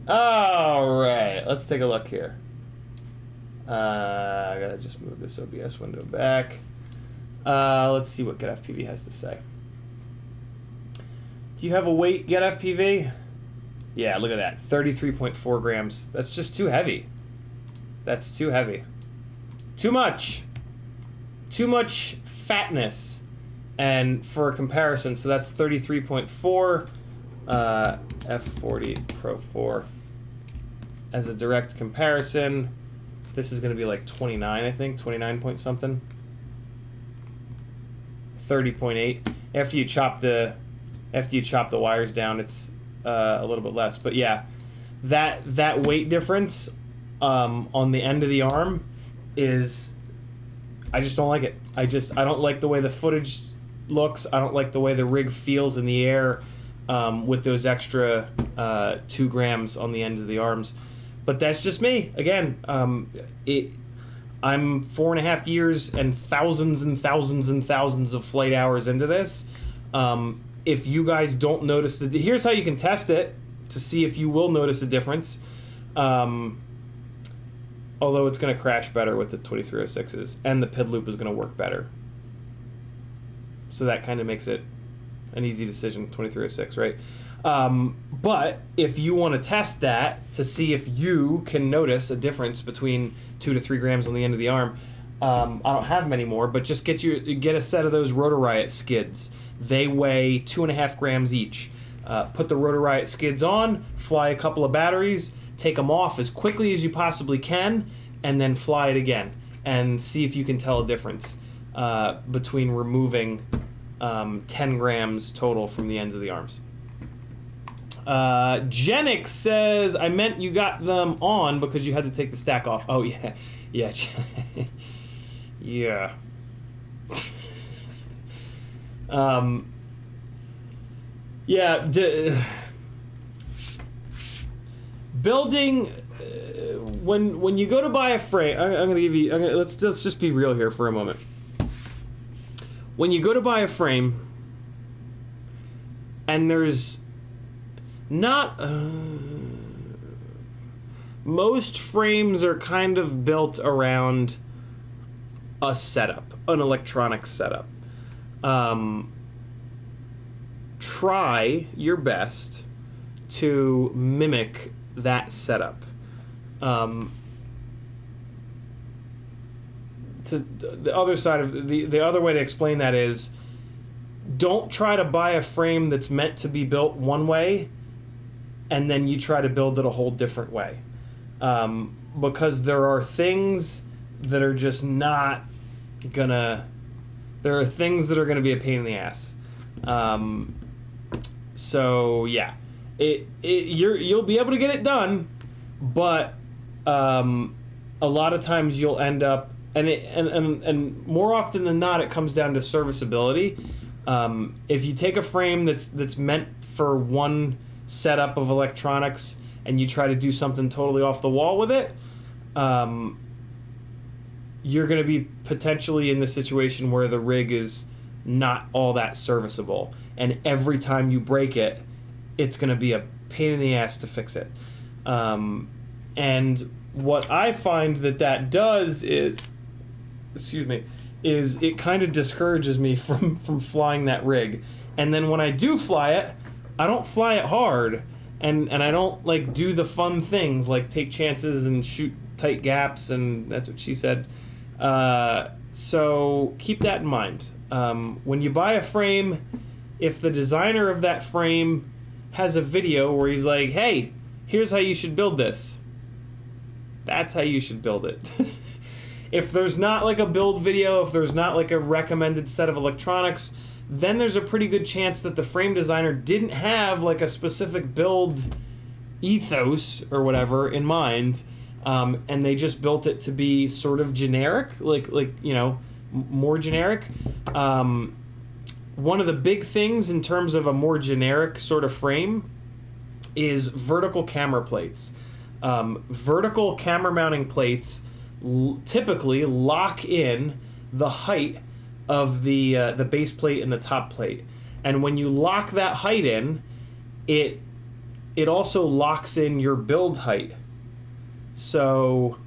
Alright, let's take a look here. I gotta just move this OBS window back. Let's see what CiottiFPV has to say. Do you have a weight, CiottiFPV? Yeah, look at that. 33.4 grams. That's just too heavy. That's too heavy. Too much. Too much fatness. And for a comparison, so that's 33.4 F40 Pro 4. As a direct comparison, this is going to be like 29, I think. 29 point something. 30.8. After you chop the wires down, it's a little bit less. But yeah, that weight difference on the end of the arm is, I just don't like it. I don't like the way the footage looks. I don't like the way the rig feels in the air with those extra 2 grams on the ends of the arms. But that's just me. Again, I'm 4.5 years and thousands and thousands and thousands of flight hours into this. If you guys don't notice here's how you can test it to see if you will notice a difference. Although it's going to crash better with the 2306s, and the PID loop is going to work better. So that kind of makes it an easy decision, 2306, right? But if you want to test that to see if you can notice a difference between 2 to 3 grams on the end of the arm, I don't have many more, but just get a set of those Rotor Riot skids. They weigh 2.5 grams each. Put the Rotor Riot skids on, fly a couple of batteries, take them off as quickly as you possibly can, and then fly it again and see if you can tell a difference between removing 10 grams total from the ends of the arms. Genix says, I meant you got them on because you had to take the stack off. Oh, yeah. Yeah. Yeah. Building when you go to buy a frame, I'm gonna give you. Let's just be real here for a moment. When you go to buy a frame, and there's not most frames are kind of built around a setup, an electronic setup. Try your best to mimic that setup. To the other side of the other way to explain that is, don't try to buy a frame that's meant to be built one way and then you try to build it a whole different way, because there are things that are just not gonna, there are things that are gonna be a pain in the ass. So yeah, you'll be able to get it done, but a lot of times you'll end up, and more often than not, it comes down to serviceability. If you take a frame that's meant for one setup of electronics and you try to do something totally off the wall with it, you're going to be potentially in the situation where the rig is not all that serviceable, and every time you break it, it's going to be a pain in the ass to fix it. And what I find that does is, is it kind of discourages me from flying that rig. And then when I do fly it, I don't fly it hard, and I don't like do the fun things like take chances and shoot tight gaps, and that's what she said. So keep that in mind. When you buy a frame, if the designer of that frame has a video where he's like, hey, here's how you should build this, that's how you should build it. If there's not like a build video, if there's not like a recommended set of electronics, then there's a pretty good chance that the frame designer didn't have like a specific build ethos or whatever in mind, and they just built it to be sort of generic, like more generic. One of the big things in terms of a more generic sort of frame is vertical camera plates. Vertical camera mounting plates typically lock in the height of the base plate and the top plate, and when you lock that height in, it also locks in your build height. So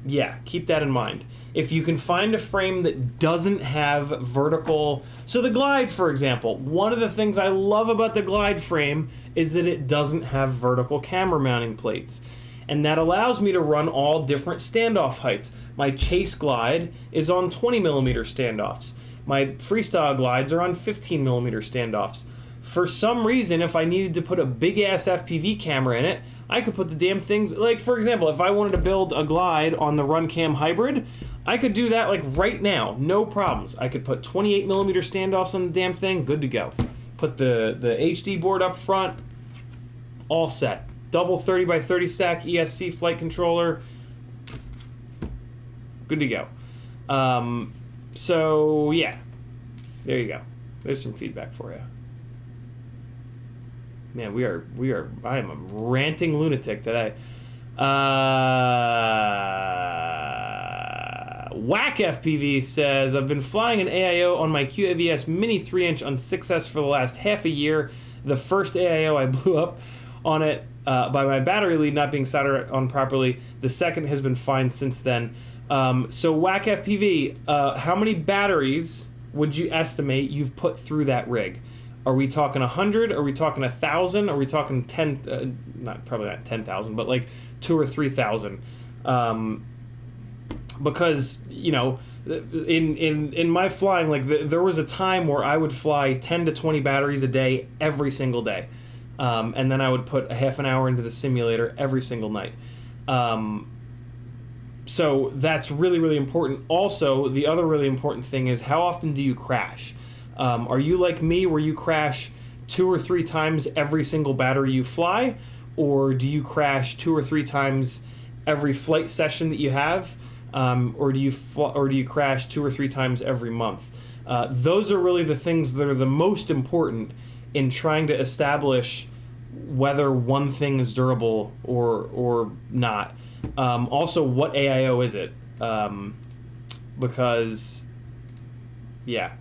yeah, keep that in mind. If you can find a frame that doesn't have vertical, so the Glide, for example, one of the things I love about the Glide frame is that it doesn't have vertical camera mounting plates. And that allows me to run all different standoff heights. My Chase Glide is on 20 millimeter standoffs. My Freestyle Glides are on 15 millimeter standoffs. For some reason, if I needed to put a big ass FPV camera in it, I could put the damn things, like for example, if I wanted to build a Glide on the RunCam Hybrid, I could do that like right now, no problems. I could put 28 millimeter standoffs on the damn thing, good to go. Put the HD board up front, all set. Double 30x30 stack ESC flight controller, good to go. So yeah, there you go. There's some feedback for you. Man, I am a ranting lunatic today. Whack FPV says, I've been flying an AIO on my QAVS Mini 3-inch on 6S for the last half a year. The first AIO I blew up on it by my battery lead not being soldered on properly. The second has been fine since then. So Whack FPV, how many batteries would you estimate you've put through that rig? Are we talking 100? Are we talking 1,000? Are we talking 10? Probably not 10,000, but like 2,000 or 3,000. Because in my flying, like there was a time where I would fly 10 to 20 batteries a day every single day, and then I would put a half an hour into the simulator every single night. So that's really, really important. Also, the other really important thing is how often do you crash? Are you like me where you crash 2 or 3 times every single battery you fly? Or do you crash 2 or 3 times every flight session that you have? Or do you crash 2 or 3 times every month? Those are really the things that are the most important in trying to establish whether one thing is durable or not. Also, what AIO is it? Because, yeah.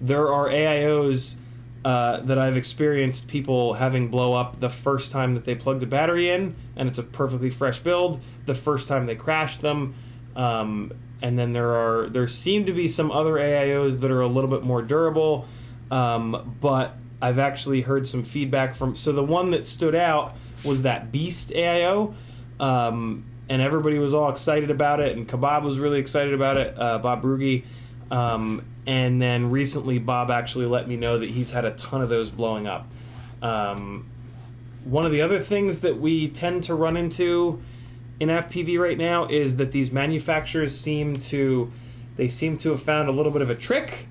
There are AIOs that I've experienced people having blow up the first time that they plugged a battery in, and it's a perfectly fresh build. The first time they crashed them, and then there seem to be some other AIOs that are a little bit more durable, but I've actually heard some feedback from. So the one that stood out was that Beast AIO, and everybody was all excited about it, and Kebab was really excited about it. Bob Brugge. And then recently Bob actually let me know that he's had a ton of those blowing up. One of the other things that we tend to run into in FPV right now is that these manufacturers seem to have found a little bit of a trick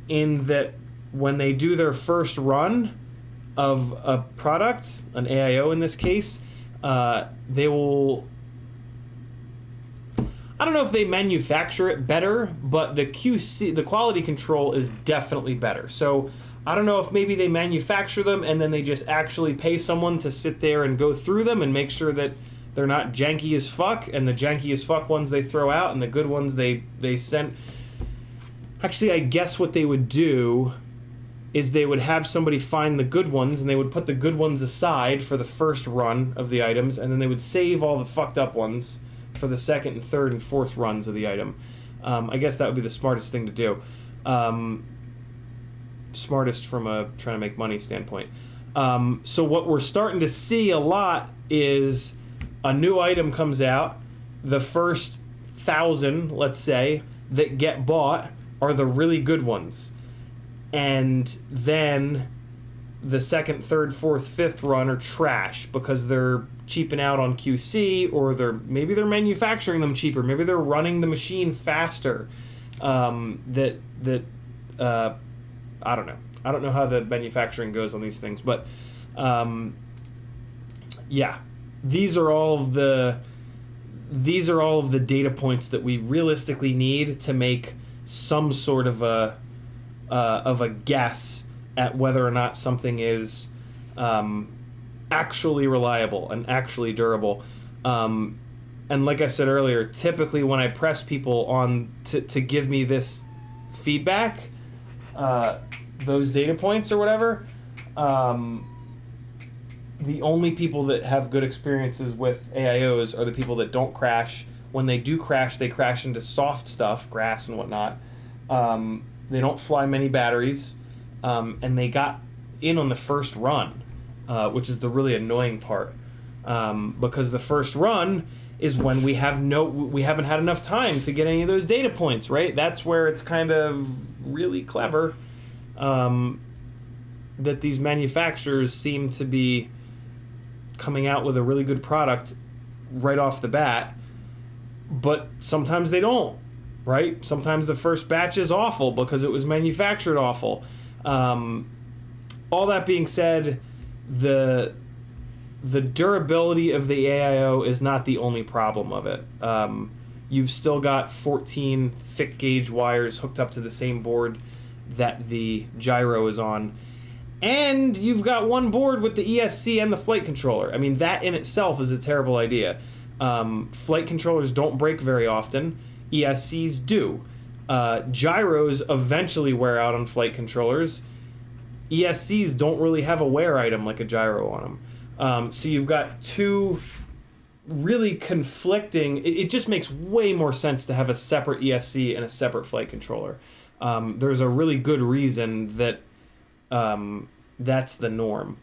in that when they do their first run of a product, an AIO in this case, they will, I don't know if they manufacture it better, but the QC, the quality control, is definitely better. So I don't know if maybe they manufacture them and then they just actually pay someone to sit there and go through them and make sure that they're not janky as fuck, and the janky as fuck ones they throw out and the good ones they send. Actually, I guess what they would do is they would have somebody find the good ones, and they would put the good ones aside for the first run of the items, and then they would save all the fucked up ones for the second and third and fourth runs of the item. I guess that would be the smartest thing to do. Smartest from a trying to make money standpoint. So what we're starting to see a lot is a new item comes out, the first 1,000, let's say, that get bought are the really good ones. And then the second, third, fourth, fifth run are trash because they're cheaping out on QC, or maybe they're manufacturing them cheaper, maybe they're running the machine faster. I don't know. I don't know how the manufacturing goes on these things, but yeah, these are all of the data points that we realistically need to make some sort of a guess at whether or not something is actually reliable and actually durable. And like I said earlier, typically when I press people on to give me this feedback, those data points or whatever, the only people that have good experiences with AIOs are the people that don't crash. When they do crash, they crash into soft stuff, grass and whatnot. They don't fly many batteries, and they got in on the first run, which is the really annoying part, because the first run is when we haven't had enough time to get any of those data points, right? That's where it's kind of really clever that these manufacturers seem to be coming out with a really good product right off the bat, but sometimes they don't, right? Sometimes the first batch is awful because it was manufactured awful. All that being said, the durability of the AIO is not the only problem of it. You've still got 14 thick gauge wires hooked up to the same board that the gyro is on, and you've got one board with the ESC and the flight controller. I mean, that in itself is a terrible idea. Flight controllers don't break very often. ESCs do. Gyros eventually wear out on flight controllers. ESCs don't really have a wear item like a gyro on them. So you've got two really conflicting... It just makes way more sense to have a separate ESC and a separate flight controller. There's a really good reason that that's the norm.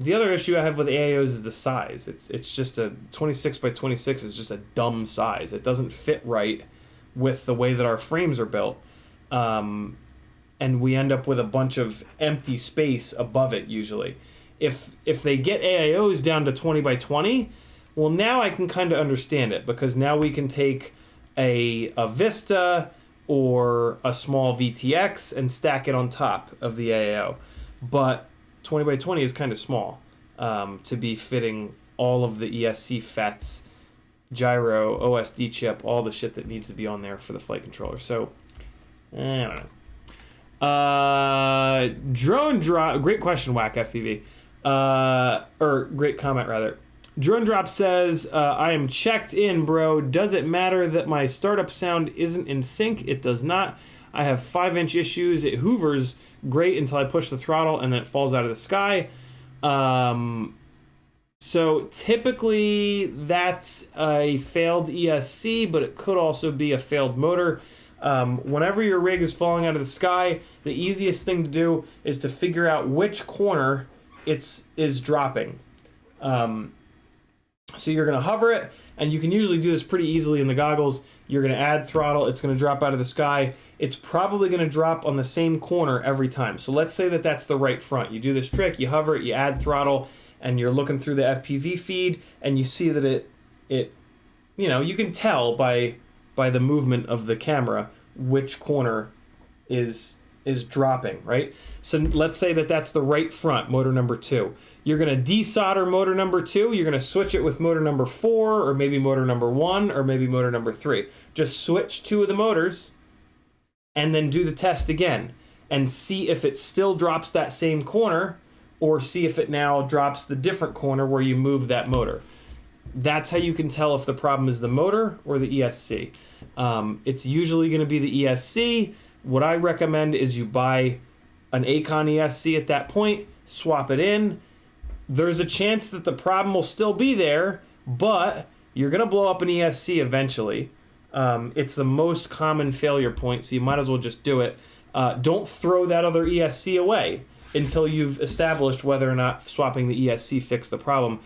The other issue I have with AIOs is the size. It's just a 26 by 26 is just a dumb size. It doesn't fit right with the way that our frames are built. And we end up with a bunch of empty space above it usually. If they get AIOs down to 20 by 20, well, now I can kind of understand it, because now we can take a Vista or a small VTX and stack it on top of the AIO. But 20 by 20 is kind of small to be fitting all of the ESC FETs, gyro, OSD chip, all the shit that needs to be on there for the flight controller. So, I don't know. Drone drop, great question, Whack FPV. Or great comment rather. Drone Drop says, I am checked in, bro. Does it matter that my startup sound isn't in sync? It does not. I have 5-inch issues. It hoovers great until I push the throttle and then it falls out of the sky. So typically that's a failed ESC, but it could also be a failed motor. Whenever your rig is falling out of the sky, the easiest thing to do is to figure out which corner is dropping. So you're going to hover it, and you can usually do this pretty easily in the goggles. You're going to add throttle. It's going to drop out of the sky. It's probably going to drop on the same corner every time. So let's say that that's the right front. You do this trick, you hover it, you add throttle, and you're looking through the FPV feed, and you see that it you can tell by the movement of the camera which corner is dropping, right? So let's say that that's the right front, motor number 2. You're going to desolder motor number 2. You're going to switch it with motor number 4, or maybe motor number 1, or maybe motor number 3. Just switch 2 of the motors and then do the test again and see if it still drops that same corner, or see if it now drops the different corner where you move that motor. That's how you can tell if the problem is the motor or the ESC. It's usually going to be the ESC. What I recommend is you buy an Acon ESC at that point, swap it in. There's a chance that the problem will still be there, but you're going to blow up an ESC eventually. It's the most common failure point, so you might as well just do it. Don't throw that other ESC away until you've established whether or not swapping the ESC fixed the problem.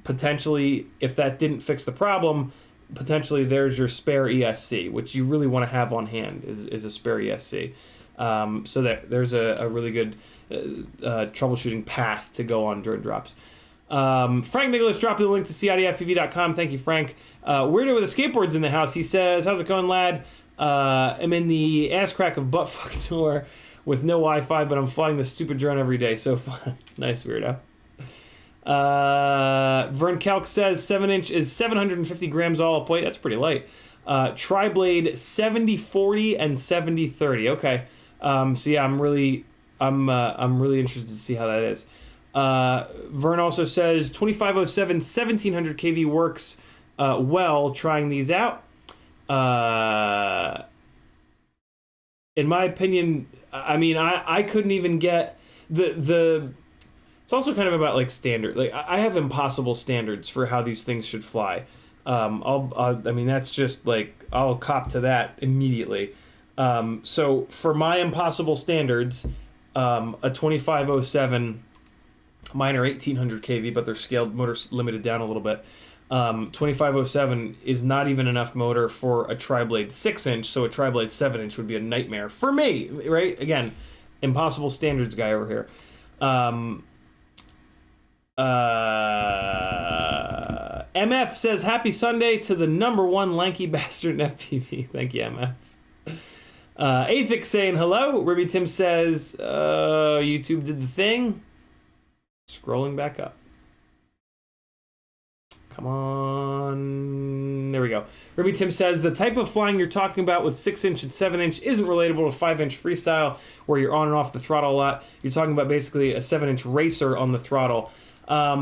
Potentially, if that didn't fix the problem, potentially there's your spare ESC, which you really want to have on hand is a spare ESC. So there's a really good troubleshooting path to go on during drops. Frank Nicholas dropped the link to CiottiFPV.com. Thank you, Frank. Weirdo with the skateboards in the house. He says, how's it going, lad? I'm in the ass crack of buttfuck tour with no Wi-Fi, but I'm flying this stupid drone every day. So fun. Nice, weirdo. Vern Kalk says 7-inch is 750 grams all up weight. That's pretty light. Tri-blade 70-40 and 70-30. Okay. So yeah, I'm really interested to see how that is. Vern also says 2507 1700 kV works well. Trying these out. In my opinion, I mean, I couldn't even get the. It's also kind of about like standard. Like I have impossible standards for how these things should fly. I mean, that's just like I'll cop to that immediately. So for my impossible standards, a 2507, mine are 1800 kV, but they're scaled motors limited down a little bit. 2507 is not even enough motor for a tri-blade 6-inch, so a tri-blade 7-inch would be a nightmare for me, right? Again, impossible standards guy over here. MF says, happy Sunday to the #1 lanky bastard in FPV. Thank you, MF. Athix saying hello. Ruby Tim says, YouTube did the thing. Scrolling back up. Come on. There we go. Ruby Tim says, the type of flying you're talking about with 6-inch and 7-inch isn't relatable to 5-inch freestyle where you're on and off the throttle a lot. You're talking about basically a 7-inch racer on the throttle. I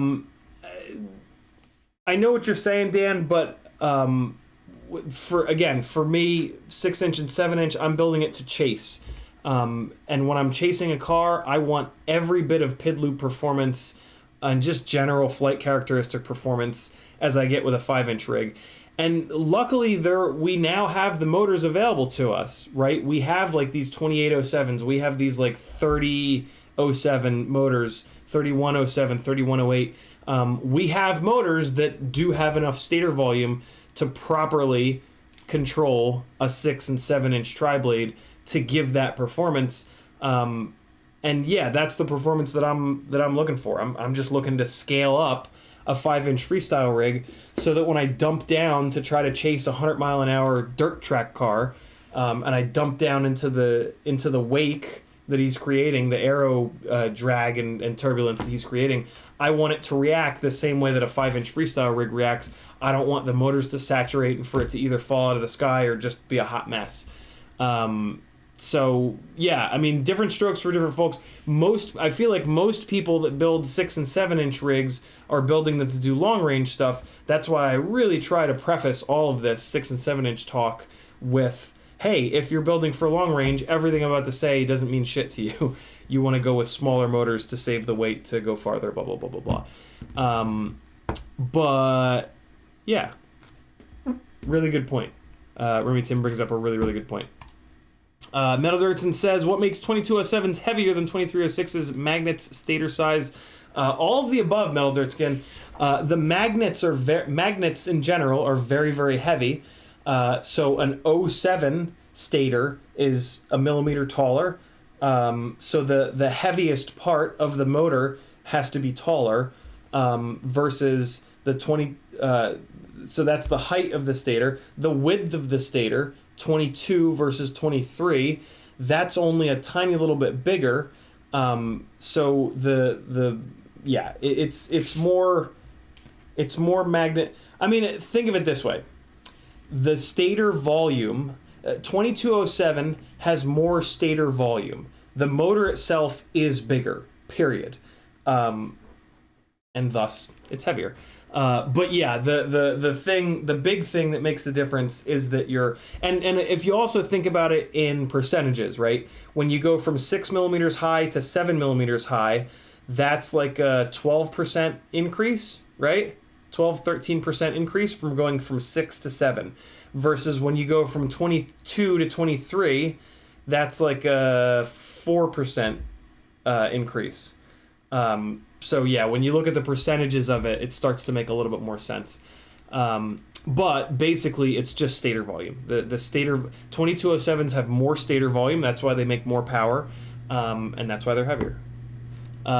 know what you're saying, Dan, but for me, 6-inch and 7-inch, I'm building it to chase. And when I'm chasing a car, I want every bit of PID loop performance and just general flight characteristic performance as I get with a 5-inch rig. And luckily, we now have the motors available to us, right? We have like these 2807s. We have these like 3007 motors, 3107, 3108. We have motors that do have enough stator volume to properly control a 6 and 7-inch tri-blade to give that performance. And yeah, that's the performance that I'm looking for. I'm just looking to scale up a 5-inch freestyle rig so that when I dump down to try to chase a 100-mile-an-hour dirt track car, and I dump down into the wake that he's creating, the aero drag and turbulence that he's creating, I want it to react the same way that a 5-inch freestyle rig reacts. I don't want the motors to saturate and for it to either fall out of the sky or just be a hot mess. So yeah, I mean, different strokes for different folks. I feel like most people that build 6 and 7-inch rigs are building them to do long range stuff. That's why I really try to preface all of this 6 and 7-inch talk with, hey, if you're building for long range, everything I'm about to say doesn't mean shit to you. You want to go with smaller motors to save the weight to go farther, blah, blah, blah, blah, blah. But yeah, really good point. Remy Tim brings up a really, really good point. Metal Dirtson says, what makes 2207s heavier than 2306's magnets, stator size? All of the above, Metal Dirtskin. The magnets magnets in general are very, very heavy. So an 07 stator is a millimeter taller. So the heaviest part of the motor has to be taller versus the 20. So that's the height of the stator. The width of the stator, 22 versus 23. That's only a tiny little bit bigger. So it's more magnet. I mean, think of it this way: the stator volume, 2207 has more stator volume. The motor itself is bigger. Period. And thus it's heavier. But yeah, the big thing that makes the difference is that and if you also think about it in percentages, right? When you go from 6 millimeters high to 7 millimeters high, that's like a 12% increase, right? 13% increase from going from 6 to 7, versus when you go from 22 to 23, that's like a 4% increase. So yeah, when you look at the percentages of it, it starts to make a little bit more sense. But basically, it's just stator volume. The stator 2207s have more stator volume. That's why they make more power, and that's why they're heavier. The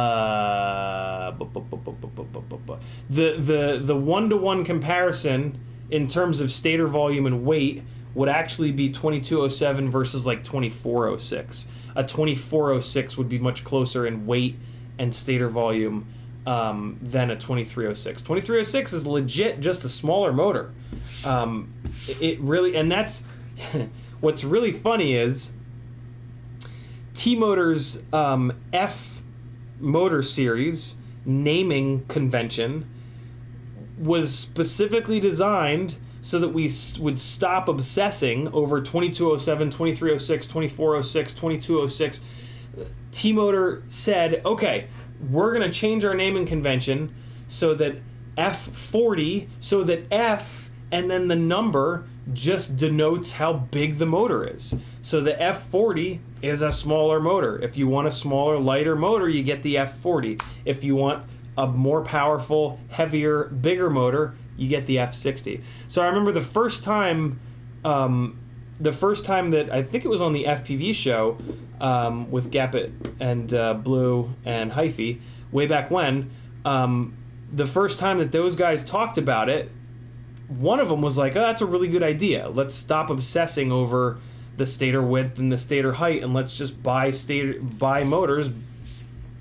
1-to-1 comparison in terms of stator volume and weight would actually be 2207 versus like 2406. A 2406 would be much closer in weight and stator volume than a 2306. 2306 is legit just a smaller motor. It really, and that's what's really funny is T-Motor's F motor series naming convention was specifically designed so that we would stop obsessing over 2207, 2306, 2406, 2206. T-Motor said, okay, we're going to change our naming convention so that F40, so that F and then the number just denotes how big the motor is. So the F40 is a smaller motor. If you want a smaller, lighter motor, you get the F40. If you want a more powerful, heavier, bigger motor, you get the F60. So I remember the first time that I think it was on the FPV show with Gappet and Blue and Hyphy way back when, the first time that those guys talked about it, one of them was like, oh, that's a really good idea. Let's stop obsessing over the stator width and the stator height, and let's just buy motors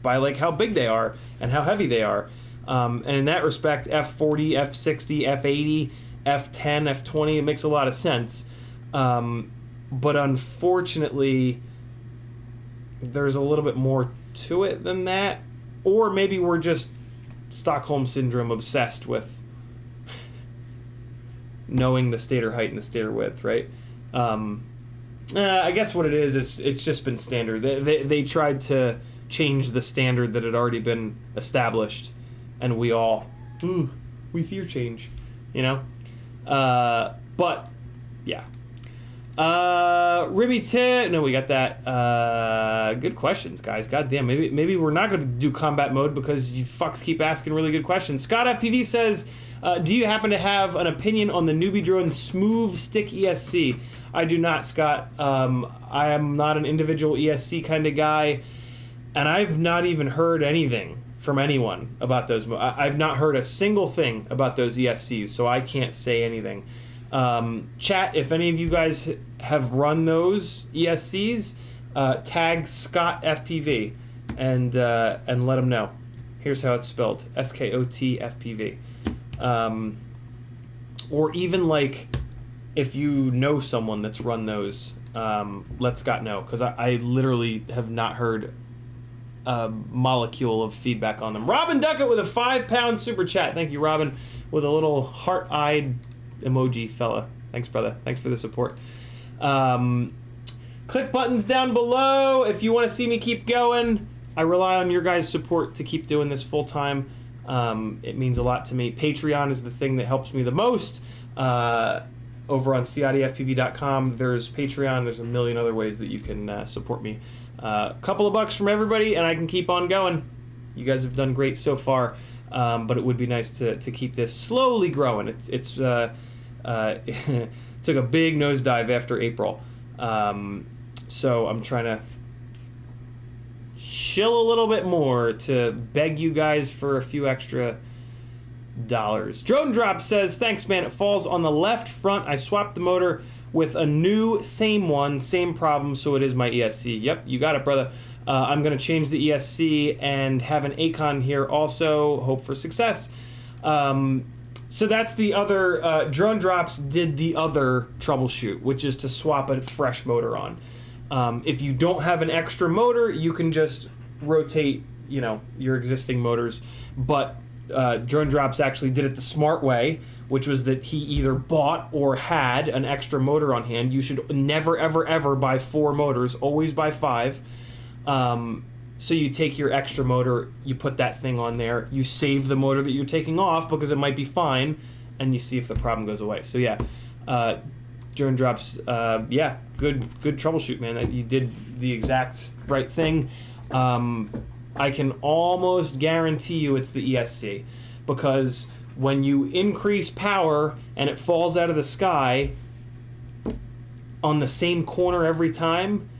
by like how big they are and how heavy they are. And in that respect, F40, F60, F80, F10, F20, it makes a lot of sense. But unfortunately, there's a little bit more to it than that. Or maybe we're just Stockholm Syndrome obsessed with knowing the stator height and the stator width, right? I guess what it is, it's just been standard. They tried to change the standard that had already been established, and we fear change, you know? But, yeah. Ribby Tit, no, we got that. Good questions, guys. God damn, maybe we're not going to do combat mode because you fucks keep asking really good questions. CiottiFPV says, do you happen to have an opinion on the Newbie Drone Smooth Stick ESC? I do not, Scott. I am not an individual ESC kind of guy, and I've not even heard anything from anyone about those. I've not heard a single thing about those ESCs, so I can't say anything. Chat, if any of you guys have run those ESCs, tag CiottiFPV and let them know. Here's how it's spelled: SKOTFPV. Or even like if you know someone that's run those, let Scott know, because I literally have not heard a molecule of feedback on them. Robin Duckett with a £5 super chat. Thank you, Robin, with a little heart-eyed emoji fella. Thanks, brother. Thanks for the support. Click buttons down below if you want to see me keep going. I rely on your guys' support to keep doing this full time. It means a lot to me. Patreon is the thing that helps me the most. Over on CiottiFPV.com, there's Patreon. There's a million other ways that you can support me. A couple of bucks from everybody, and I can keep on going. You guys have done great so far, but it would be nice to keep this slowly growing. It took a big nosedive after April, so I'm trying to chill a little bit more to beg you guys for a few extra dollars. Drone Drop says, thanks, man. It falls on the left front. I swapped the motor with a new same one, same problem, so it is my ESC. Yep, you got it, brother. I'm going to change the ESC and have an Acon here also. Hope for success. So that's the other, Drone Drops did the other troubleshoot, which is to swap a fresh motor on. If you don't have an extra motor, you can just rotate, you know, your existing motors. But Drone Drops actually did it the smart way, which was that he either bought or had an extra motor on hand. You should never, ever, ever buy 4 motors, always buy 5. So you take your extra motor, you put that thing on there, you save the motor that you're taking off because it might be fine, and you see if the problem goes away. So yeah, Drone Drops, yeah, good troubleshoot, man. You did the exact right thing. I can almost guarantee you it's the ESC, because when you increase power and it falls out of the sky on the same corner every time,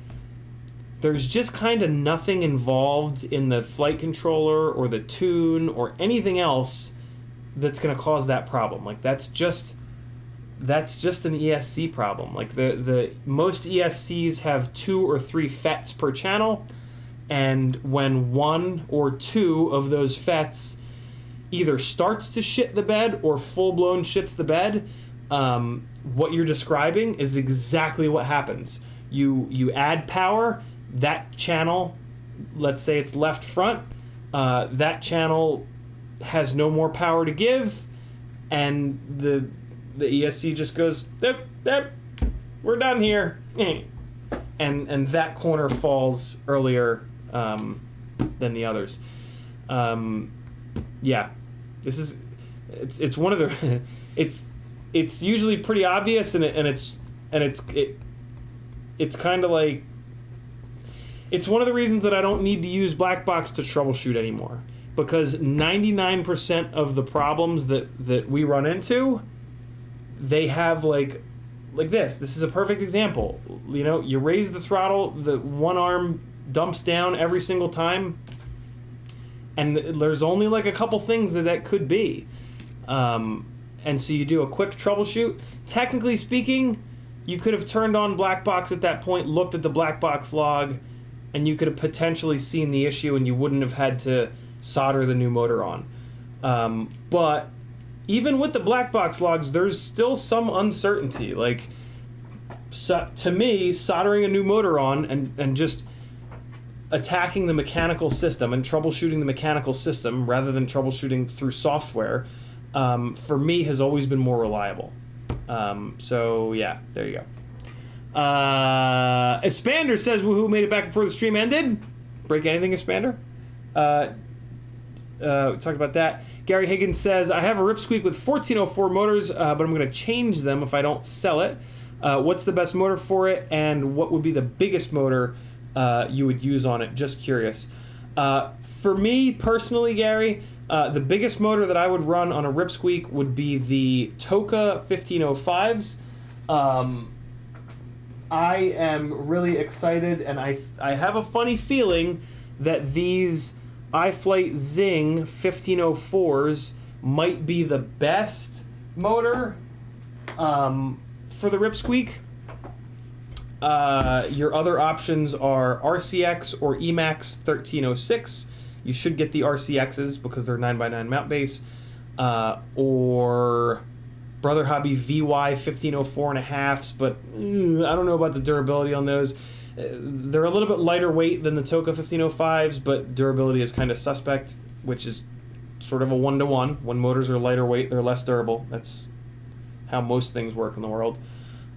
there's just kind of nothing involved in the flight controller or the tune or anything else that's going to cause that problem. Like that's just an ESC problem. Like the most ESCs have 2 or 3 FETs per channel, and when 1 or 2 of those FETs either starts to shit the bed or full-blown shits the bed, what you're describing is exactly what happens. You add power. That channel, let's say it's left front, that channel has no more power to give, and the ESC just goes, yep, we're done here, and that corner falls earlier than the others. Yeah, it's one of the it's usually pretty obvious, and it's kind of like. It's one of the reasons that I don't need to use black box to troubleshoot anymore, because 99% of the problems that we run into, they have like this. This is a perfect example. You know, you raise the throttle, the one arm dumps down every single time, and there's only like a couple things that could be. And so you do a quick troubleshoot. Technically speaking, you could have turned on black box at that point, looked at the black box log, and you could have potentially seen the issue, and you wouldn't have had to solder the new motor on. But even with the black box logs, there's still some uncertainty. Like, so, to me, soldering a new motor on and just attacking the mechanical system and troubleshooting the mechanical system rather than troubleshooting through software, for me, has always been more reliable. So, yeah, there you go. Expander says, woohoo, made it back before the stream ended. Break anything, Expander? We talked about that. Gary Higgins says, I have a Ripsqueak with 1404 motors, but I'm going to change them if I don't sell it. What's the best motor for it, and what would be the biggest motor you would use on it? Just curious. For me, personally, Gary, the biggest motor that I would run on a Ripsqueak would be the Toka 1505s. I am really excited, and I have a funny feeling that these iFlight Zing 1504s might be the best motor for the Ripsqueak. Your other options are RCX or Emax 1306. You should get the RCXs because they're 9x9 mount base, or Brother Hobby VY 1504 and a halves, but I don't know about the durability on those. They're a little bit lighter weight than the Toka 1505s, but durability is kind of suspect, which is sort of a 1-to-1. When motors are lighter weight, they're less durable. That's how most things work in the world.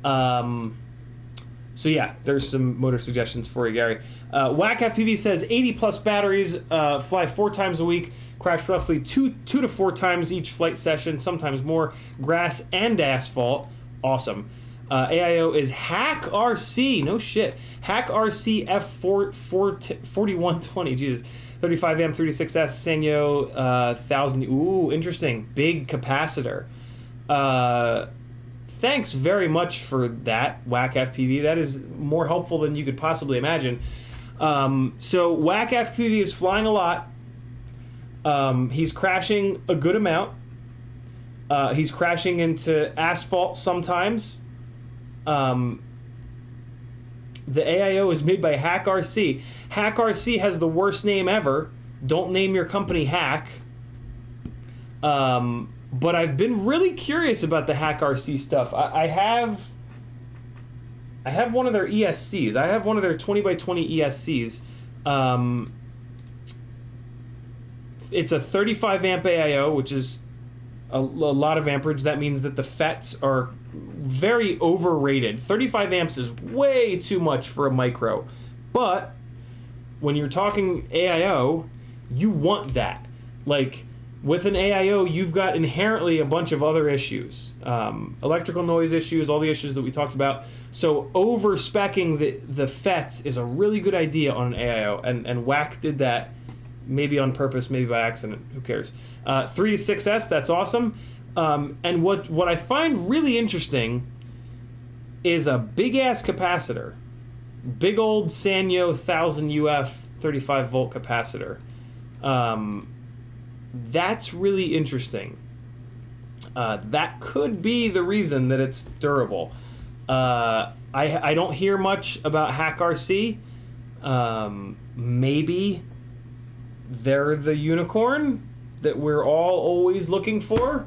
So yeah, there's some motor suggestions for you, Gary. WhackFPV says 80 plus batteries, fly 4 times a week, crash roughly 2 to 4 times each flight session, sometimes more, grass and asphalt. Awesome. AIO is Hack RC. No shit. Hack RC F4120. Jesus. 35 amp 36S Sanyo 1000. Ooh, interesting. Big capacitor. Thanks very much for that, WhackFPV. That is more helpful than you could possibly imagine. So WhackFPV is flying a lot. He's crashing a good amount. He's crashing into asphalt sometimes. The AIO is made by HackRC. HackRC has the worst name ever. Don't name your company Hack. But I've been really curious about the HackRC stuff. I have one of their ESCs. I have one of their 20x20 ESCs. It's a 35 amp AIO, which is a lot of amperage. That means that the FETs are very overrated. 35 amps is way too much for a micro. But when you're talking AIO, you want that. Like, with an AIO, you've got inherently a bunch of other issues. Electrical noise issues, all the issues that we talked about. So over-speccing the FETs is a really good idea on an AIO, and WAC did that, maybe on purpose, maybe by accident, who cares. 3 to 6S, that's awesome. And what I find really interesting is a big-ass capacitor. Big old Sanyo 1000 UF 35 volt capacitor. That's really interesting. That could be the reason that it's durable. I don't hear much about HackRC. Maybe they're the unicorn that we're all always looking for,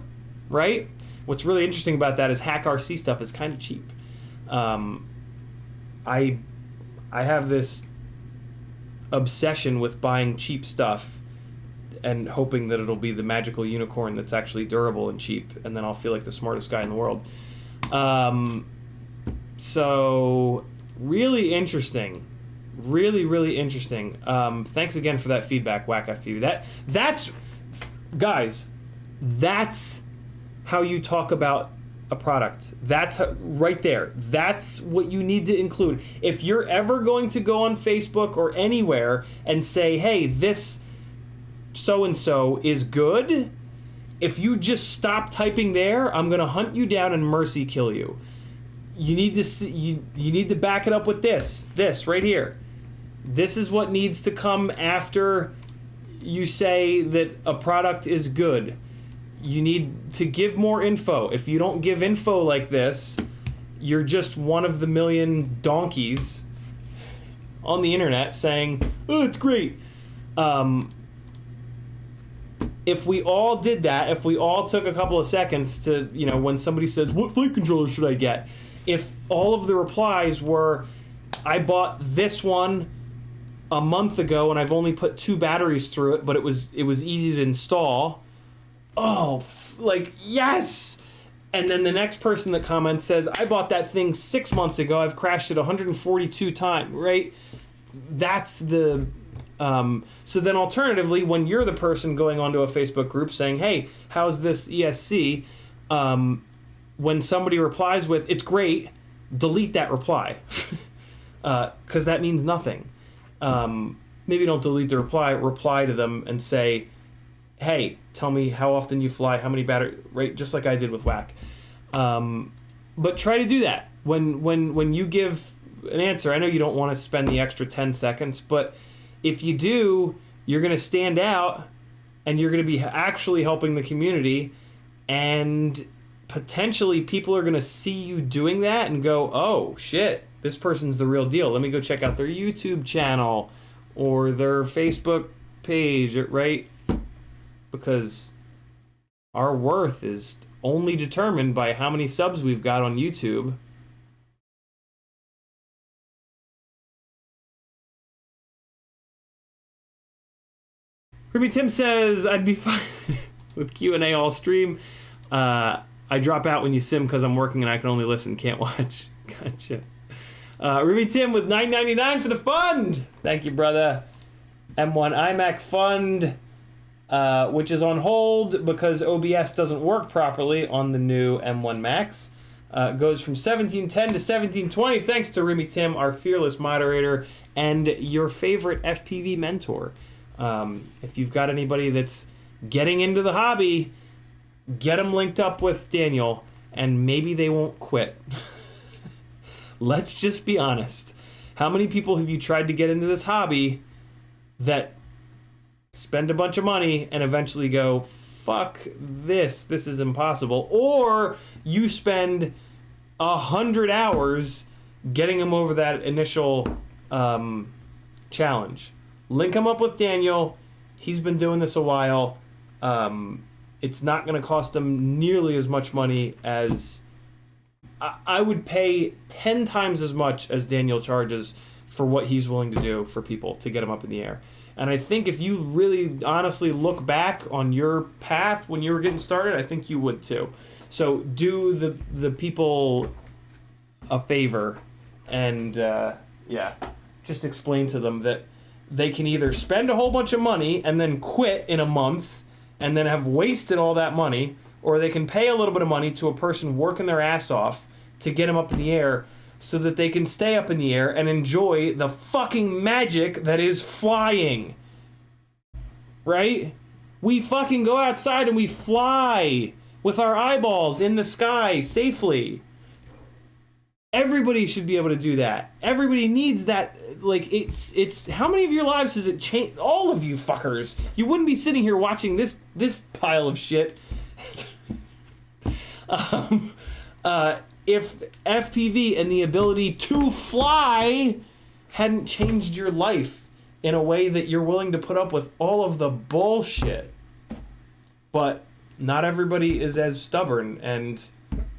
right? What's really interesting about that is HackRC stuff is kind of cheap. I have this obsession with buying cheap stuff and hoping that it'll be the magical unicorn that's actually durable and cheap, and then I'll feel like the smartest guy in the world. So really interesting. Really, really interesting. Thanks again for that feedback, CiottiFPV. That's guys, that's how you talk about a product. That's right there. That's what you need to include. If you're ever going to go on Facebook or anywhere and say, hey, this so-and-so is good, if you just stop typing there, I'm going to hunt you down and mercy kill you. You need to see, you need to back it up with this right here. This is what needs to come after you say that a product is good. You need to give more info. If you don't give info like this, you're just one of the million donkeys on the internet saying, oh, it's great. If we all did that, if we all took a couple of seconds to, when somebody says, what flight controller should I get? If all of the replies were, I bought this one a month ago and I've only put 2 batteries through it, but it was easy to install. Oh, yes! And then the next person that comments says, I bought that thing 6 months ago, I've crashed it 142 times, right? That's the... so then alternatively, when you're the person going onto a Facebook group saying, hey, how's this ESC? When somebody replies with, it's great, delete that reply. Because that means nothing. Maybe don't delete the reply to them and say, hey, tell me how often you fly, how many batteries, right? Just like I did with WAC. But try to do that. When you give an answer, I know you don't want to spend the extra 10 seconds, but if you do, you're going to stand out and you're going to be actually helping the community, and potentially people are going to see you doing that and go, oh, shit, this person's the real deal. Let me go check out their YouTube channel or their Facebook page, right? Because our worth is only determined by how many subs we've got on YouTube. Ruby Tim says, I'd be fine with Q&A all stream. I drop out when you sim because I'm working and I can only listen, can't watch. Gotcha. Ruby Tim with $9.99 for the fund. Thank you, brother. M1 iMac fund, which is on hold because OBS doesn't work properly on the new M1 Max. Goes from 1710 to 1720 thanks to Ruby Tim, our fearless moderator and your favorite FPV mentor. If you've got anybody that's getting into the hobby, get them linked up with Daniel and maybe they won't quit. Let's just be honest. How many people have you tried to get into this hobby that spend a bunch of money and eventually go, fuck this is impossible? Or you spend 100 hours getting him over that initial challenge. Link him up with Daniel. He's been doing this a while. It's not going to cost him nearly as much money as... I would pay 10 times as much as Daniel charges for what he's willing to do for people to get him up in the air. And I think if you really honestly look back on your path when you were getting started, I think you would too. So do the people a favor and just explain to them that they can either spend a whole bunch of money and then quit in a month and then have wasted all that money, or they can pay a little bit of money to a person working their ass off to get them up in the air so that they can stay up in the air and enjoy the fucking magic that is flying. Right? We fucking go outside and we fly with our eyeballs in the sky safely. Everybody should be able to do that. Everybody needs that. Like, it's how many of your lives has it changed? All of you fuckers. You wouldn't be sitting here watching this pile of shit if FPV and the ability to fly hadn't changed your life in a way that you're willing to put up with all of the bullshit. But not everybody is as stubborn and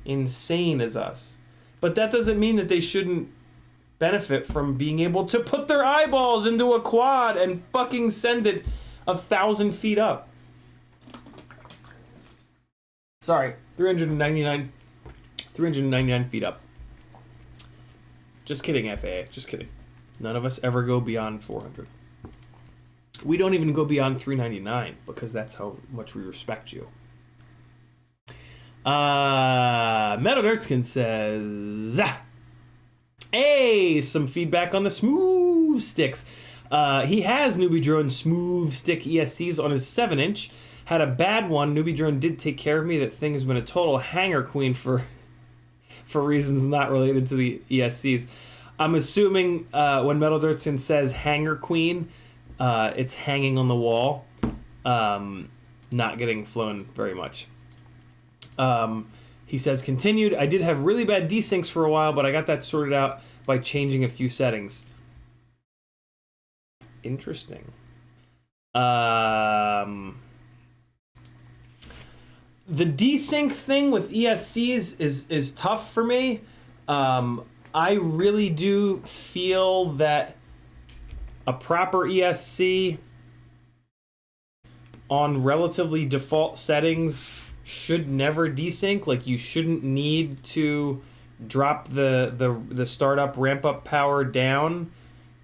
insane as us. But that doesn't mean that they shouldn't benefit from being able to put their eyeballs into a quad and fucking send it 1,000 feet up. Sorry, 399 feet up. Just kidding, FAA. Just kidding. None of us ever go beyond 400. We don't even go beyond 399 because that's how much we respect you. Metal Dirtskin says, hey, some feedback on the smooth sticks. He has Newbie Drone smooth stick ESCs on his 7-inch. Had a bad one. Newbie Drone did take care of me. That thing has been a total hanger queen for reasons not related to the ESCs. I'm assuming when Metal Dirtson says hanger queen, it's hanging on the wall, not getting flown very much. He says, continued, I did have really bad desyncs for a while, but I got that sorted out by changing a few settings. Interesting. The desync thing with ESCs is tough for me. I really do feel that a proper ESC on relatively default settings should never desync. Like, you shouldn't need to drop the startup ramp up power down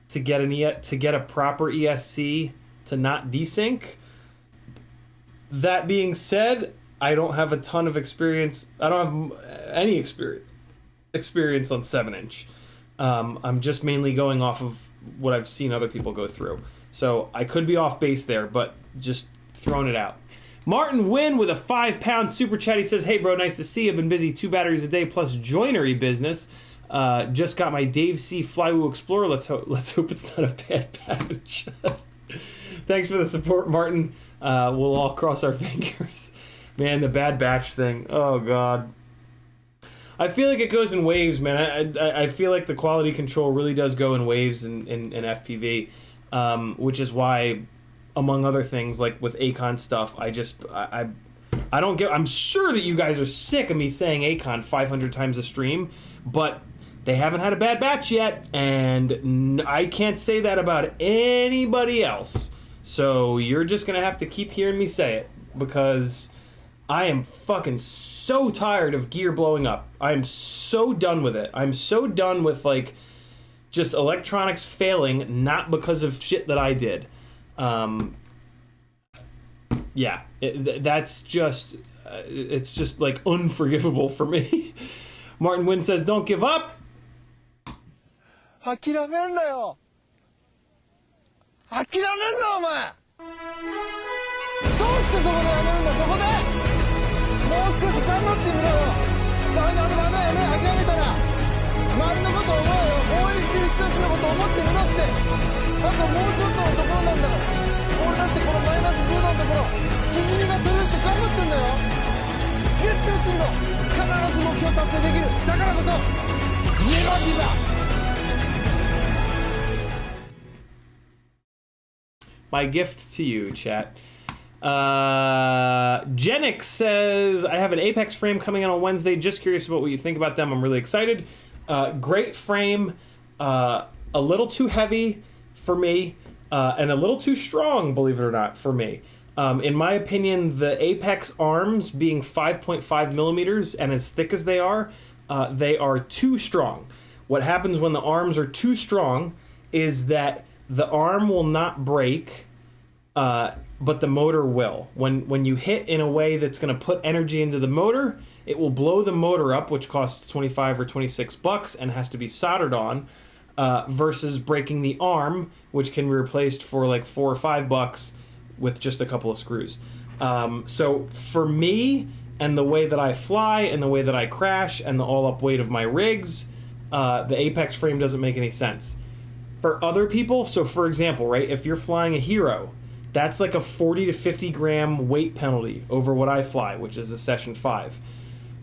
to get a proper ESC to not desync. That being said, I don't have a ton of experience. I don't have any experience on 7-inch. I'm just mainly going off of what I've seen other people go through. So I could be off base there, but just throwing it out. Martin Wynn with a 5-pound super chat. He says, hey bro, nice to see you. I've been busy 2 batteries a day plus joinery business. Just got my Dave C Flywheel Explorer. Let's hope it's not a bad batch. Thanks for the support, Martin. We'll all cross our fingers. Man, the bad batch thing. Oh, God. I feel like it goes in waves, man. I feel like the quality control really does go in waves in FPV, which is why, among other things, like with Acon stuff, I don't get... I'm sure that you guys are sick of me saying Acon 500 times a stream, but they haven't had a bad batch yet, and I can't say that about anybody else. So you're just going to have to keep hearing me say it, because I am fucking so tired of gear blowing up. I am so done with it. I'm so done with, like, just electronics failing, not because of shit that I did. Yeah, that's just, it's just, like, unforgivable for me. Martin Wynn says, don't give up. 諦めんなよ。諦めんな、お前。どうしてそこでやめるんだ、そこで。もう少し頑張ってみろよ。ダメ、目諦めたら。周りのことを思うよ。応援してる人たちのことを思ってみろって。あともうちょっとのところなんだから。俺だってこのマイナス10度のところ、しじみが取れるって頑張ってんだよ。絶対やってみろ。必ず目標達成できる。だからこそネバーギブアップ。 My gift to you, chat. Genix says, I have an Apex frame coming out on Wednesday. Just curious about what you think about them. I'm really excited. Great frame. A little too heavy for me. And a little too strong, believe it or not, for me. In my opinion, the Apex arms being 5.5 millimeters and as thick as they are too strong. What happens when the arms are too strong is that the arm will not break, but the motor will. When you hit in a way that's going to put energy into the motor, it will blow the motor up, which costs 25 or 26 bucks and has to be soldered on, versus breaking the arm, which can be replaced for like 4 or 5 bucks with just a couple of screws. So for me, and the way that I fly, and the way that I crash, and the all-up weight of my rigs, the Apex frame doesn't make any sense. For other people, so for example, right, if you're flying a Hero, that's like a 40 to 50 gram weight penalty over what I fly, which is a Session 5.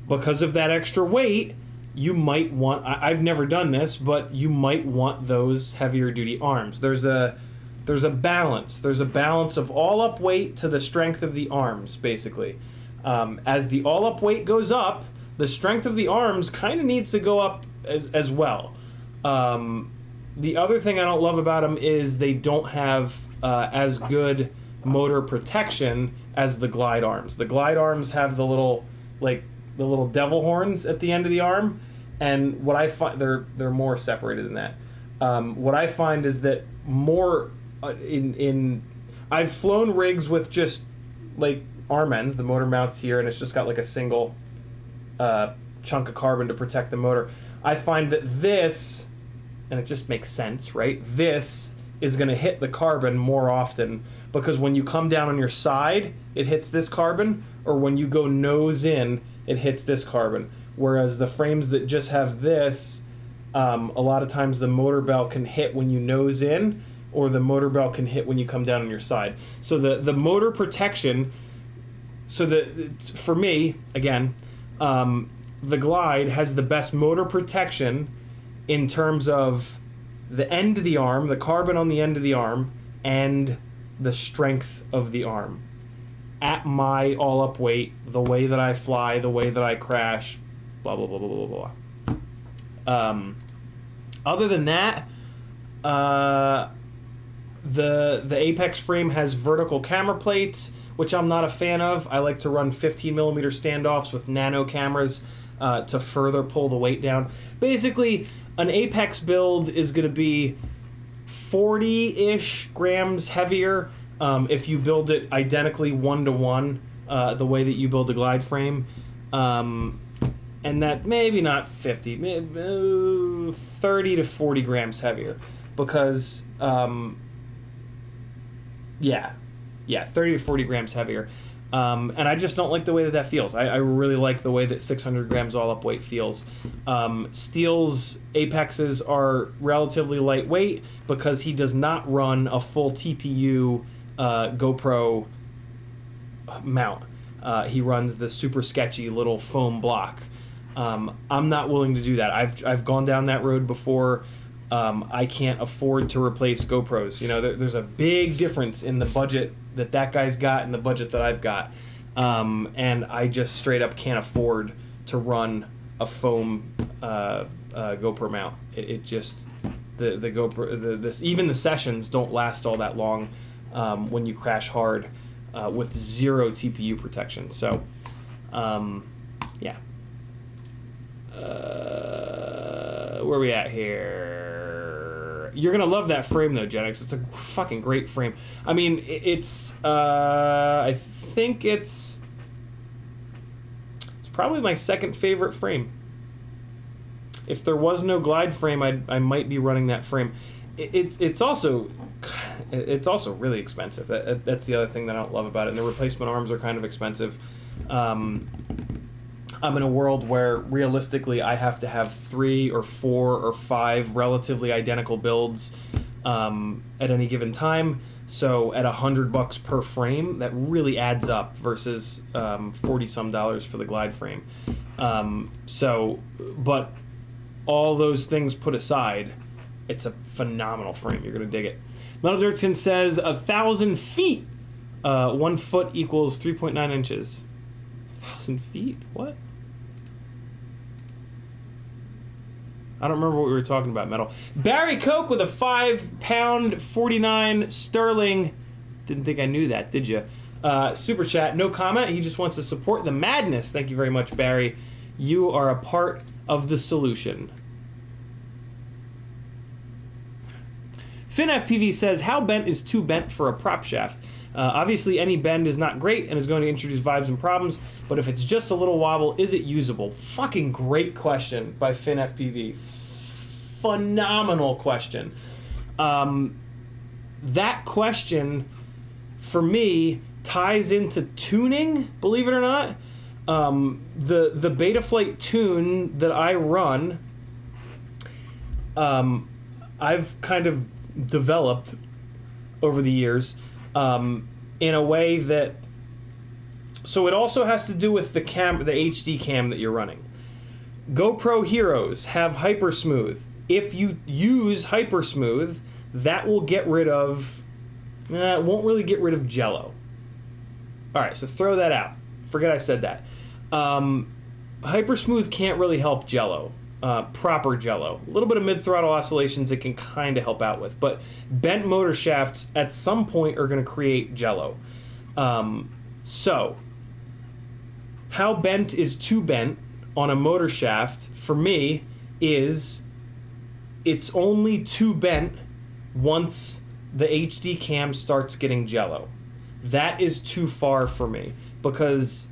Because of that extra weight, you might want, I've never done this, but you might want those heavier duty arms. There's a balance. There's a balance of all-up weight to the strength of the arms, basically. As the all-up weight goes up, the strength of the arms kind of needs to go up as well. The other thing I don't love about them is they don't have as good motor protection as the glide arms. The glide arms have the little devil horns at the end of the arm, and what I find, they're more separated than that. What I find is that more I've flown rigs with just like arm ends, the motor mounts here, and it's just got like a single chunk of carbon to protect the motor. I find that this, and it just makes sense, right? This is going to hit the carbon more often, because when you come down on your side, it hits this carbon, or when you go nose in, it hits this carbon. Whereas the frames that just have this, a lot of times the motor bell can hit when you nose in, or the motor bell can hit when you come down on your side. So the motor protection, for me, again, the Glide has the best motor protection in terms of the end of the arm, the carbon on the end of the arm, and the strength of the arm. At my all-up weight, the way that I fly, the way that I crash, blah, blah, blah, blah, blah, blah. Other than that, the Apex frame has vertical camera plates, which I'm not a fan of. I like to run 15mm standoffs with nano cameras to further pull the weight down. Basically, an Apex build is going to be 40-ish grams heavier if you build it identically 1-to-1, the way that you build a glide frame. And that maybe not 50, maybe 30 to 40 grams heavier. Because, 30 to 40 grams heavier. And I just don't like the way that feels. I really like the way that 600 grams all-up weight feels. Steel's Apexes are relatively lightweight because he does not run a full TPU GoPro mount. He runs the super sketchy little foam block. I'm not willing to do that. I've gone down that road before. I can't afford to replace GoPros. You know, there's a big difference in the budget that guy's got and the budget that I've got. And I just straight up can't afford to run a foam GoPro mount. It just, the GoPro, even the sessions don't last all that long when you crash hard with zero TPU protection. So, yeah. Where are we at here? You're gonna love that frame though, Genix. It's a fucking great frame. I mean, it's I think it's probably my second favorite frame. If there was no glide frame, I might be running that frame. It's also really expensive. That's the other thing that I don't love about it. And the replacement arms are kind of expensive. I'm in a world where realistically I have to have 3 or 4 or 5 relatively identical builds at any given time. So at $100 per frame, that really adds up versus $40 for the glide frame. But all those things put aside, it's a phenomenal frame. You're gonna dig it. Metal Dirtson says 1,000 feet. 1 foot equals 3.9 inches. 1,000 feet? What? I don't remember what we were talking about, Metal. Barry Koch with a £5 49 sterling. Didn't think I knew that, did you? Super chat, no comment. He just wants to support the madness. Thank you very much, Barry. You are a part of the solution. FinFPV says, how bent is too bent for a prop shaft? Obviously, any bend is not great and is going to introduce vibes and problems, but if it's just a little wobble, is it usable? Fucking great question by FinFPV. Phenomenal question. That question, for me, ties into tuning, believe it or not. The Betaflight tune that I run, I've kind of developed over the years in a way that, so it also has to do with the HD cam that you're running. GoPro Heroes have Hypersmooth. If you use Hypersmooth, that will get rid of, it won't really get rid of jello. All right, so throw that out. Forget I said that. Hypersmooth can't really help jello. Proper jello. A little bit of mid-throttle oscillations it can kind of help out with, but bent motor shafts at some point are going to create jello. So, how bent is too bent on a motor shaft, for me, is it's only too bent once the HD cam starts getting jello. That is too far for me, because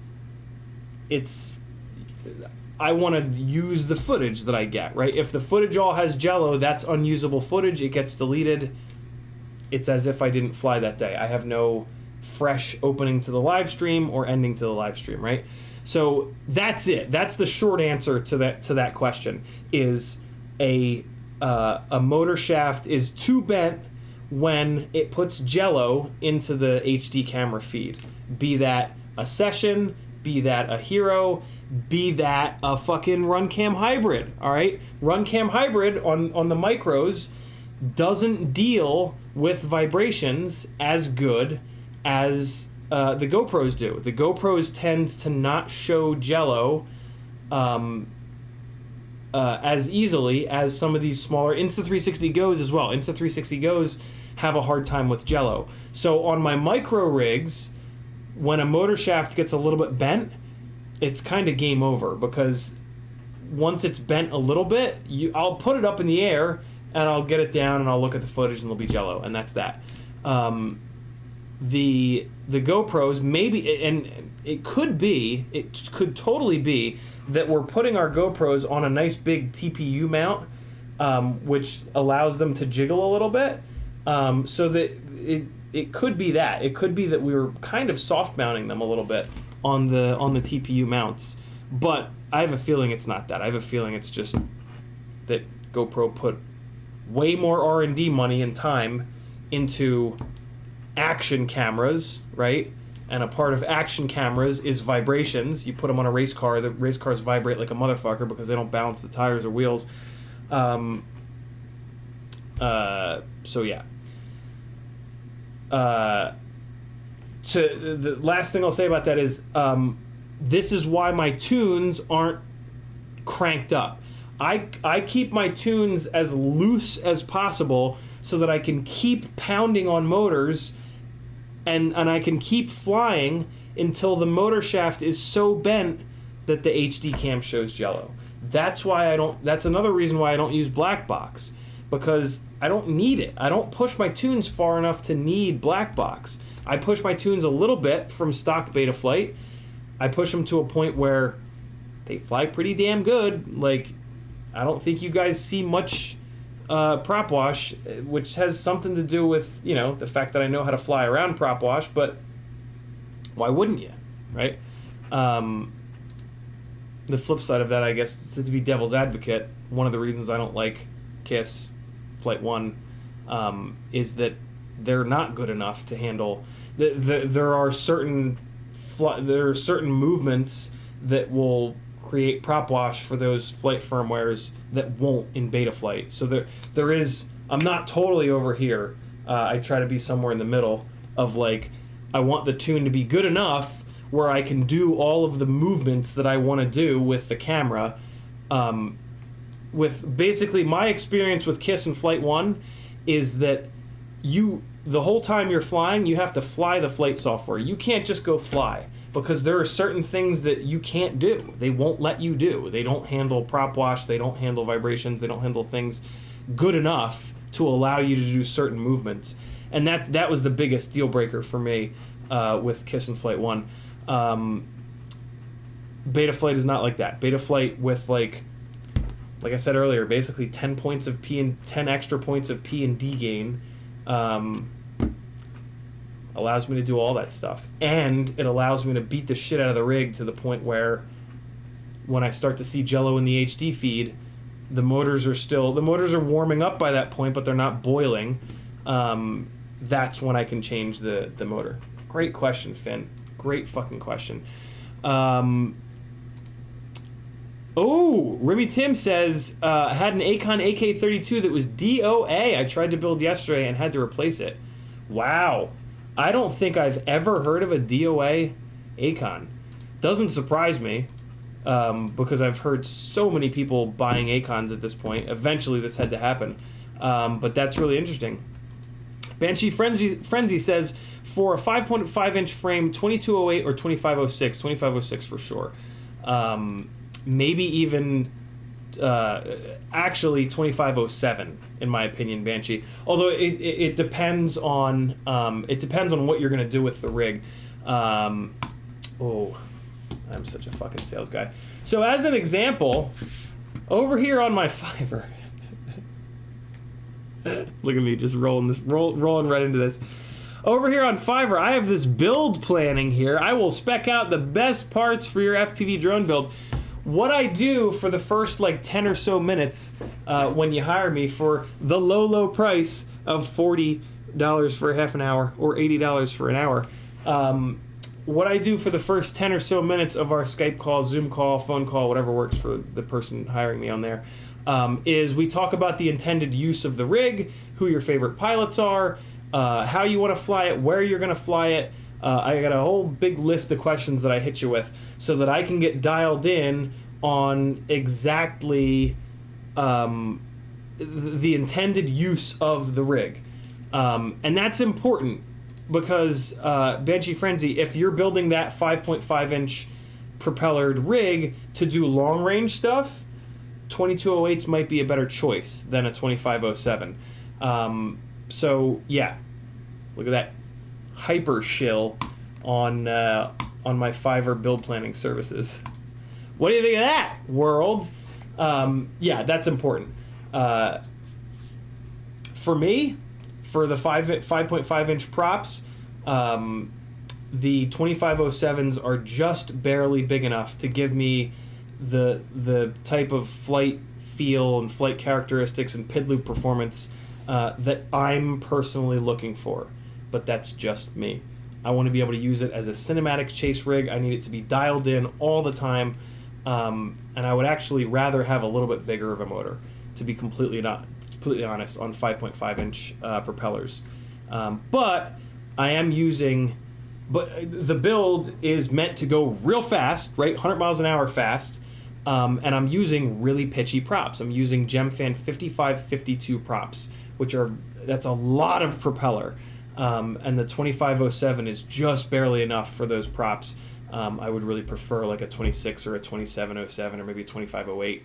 I want to use the footage that I get, right? If the footage all has jello, that's unusable footage. It gets deleted. It's as if I didn't fly that day. I have no fresh opening to the live stream or ending to the live stream, right? So that's it. That's the short answer to that question. Is a motor shaft is too bent when it puts jello into the HD camera feed. Be that a Session, be that a Hero, be that a fucking Runcam Hybrid, all right? Runcam Hybrid on the micros doesn't deal with vibrations as good as the GoPros do. The GoPros tends to not show jello as easily as some of these smaller Insta360 Go's as well. Insta360 Go's have a hard time with jello. So on my micro rigs, when a motor shaft gets a little bit bent, it's kind of game over, because once it's bent a little bit, I'll put it up in the air and I'll get it down and I'll look at the footage and there'll be jello, and that's that. The GoPros, maybe, and it could totally be that we're putting our GoPros on a nice big TPU mount, which allows them to jiggle a little bit, so that it could be that. It could be that we were kind of soft mounting them a little bit on the TPU mounts, but I have a feeling it's not that. I have a feeling it's just that GoPro put way more R&D money and time into action cameras, right? And a part of action cameras is vibrations. You put them on a race car, the race cars vibrate like a motherfucker because they don't balance the tires or wheels. So yeah. The last thing I'll say about that is, this is why my tunes aren't cranked up. I keep my tunes as loose as possible so that I can keep pounding on motors and I can keep flying until the motor shaft is so bent that the HD cam shows jello. That's another reason why I don't use black box, because I don't need it. I don't push my tunes far enough to need black box. I push my tunes a little bit from stock Betaflight. I push them to a point where they fly pretty damn good. Like, I don't think you guys see much prop wash, which has something to do with, the fact that I know how to fly around prop wash, but why wouldn't you, right? The flip side of that, I guess, is to be devil's advocate. One of the reasons I don't like KISS Flight 1 is that they're not good enough to handle. There are certain movements that will create prop wash for those flight firmwares that won't in beta flight. So there is. I'm not totally over here. I try to be somewhere in the middle of like, I want the tune to be good enough where I can do all of the movements that I want to do with the camera. With basically my experience with KISS and Flight 1 is that the whole time you're flying, you have to fly the flight software. You can't just go fly, because there are certain things that you can't do. They won't let you do. They don't handle prop wash, they don't handle vibrations, they don't handle things good enough to allow you to do certain movements. And that was the biggest deal breaker for me with KISS and Flight 1. Beta flight is not like that. Beta flight with like I said earlier, basically 10 points of P and 10 extra points of P and D gain allows me to do all that stuff. And it allows me to beat the shit out of the rig to the point where when I start to see jello in the HD feed, the motors are warming up by that point, but they're not boiling. That's when I can change the motor. Great question, Finn. Great fucking question. Ribby Tim says, had an Acon AK-32 that was DOA. I tried to build yesterday and had to replace it. Wow. I don't think I've ever heard of a DOA Acon. Doesn't surprise me, because I've heard so many people buying Acons at this point. Eventually this had to happen. But that's really interesting. Banshee Frenzy says, for a 5.5 inch frame, 2208 or 2506. 2506 for sure. Maybe even actually 2507 in my opinion, Banshee. Although it depends on what you're gonna do with the rig. I'm such a fucking sales guy. So as an example, over here on my Fiverr, look at me just rolling right into this. Over here on Fiverr, I have this build planning here. I will spec out the best parts for your FPV drone build. What I do for the first like 10 or so minutes when you hire me for the low price of $40 for a half an hour or $80 for an hour, what I do for the first 10 or so minutes of our Skype call, Zoom call, phone call, whatever works for the person hiring me on there, is we talk about the intended use of the rig, who your favorite pilots are, how you want to fly it, where you're going to fly it. I got a whole big list of questions that I hit you with so that I can get dialed in on exactly the intended use of the rig. And that's important because, Banshee Frenzy, if you're building that 5.5 inch propellered rig to do long range stuff, 2208s might be a better choice than a 2507. So yeah, look at that hyper shill on my Fiverr build planning services. What do you think of that, world? Yeah, that's important. For me, for the 5.5 inch props, the 2507s are just barely big enough to give me the type of flight feel and flight characteristics and PID loop performance that I'm personally looking for. But that's just me. I want to be able to use it as a cinematic chase rig. I need it to be dialed in all the time. And I would actually rather have a little bit bigger of a motor, to be completely honest, on 5.5 inch propellers. But I am using, the build is meant to go real fast, right? 100 miles an hour fast. And I'm using really pitchy props. I'm using GemFan 5552 props, that's a lot of propeller. And the 2507 is just barely enough for those props. I would really prefer like a 26 or a 2707 or maybe a 2508.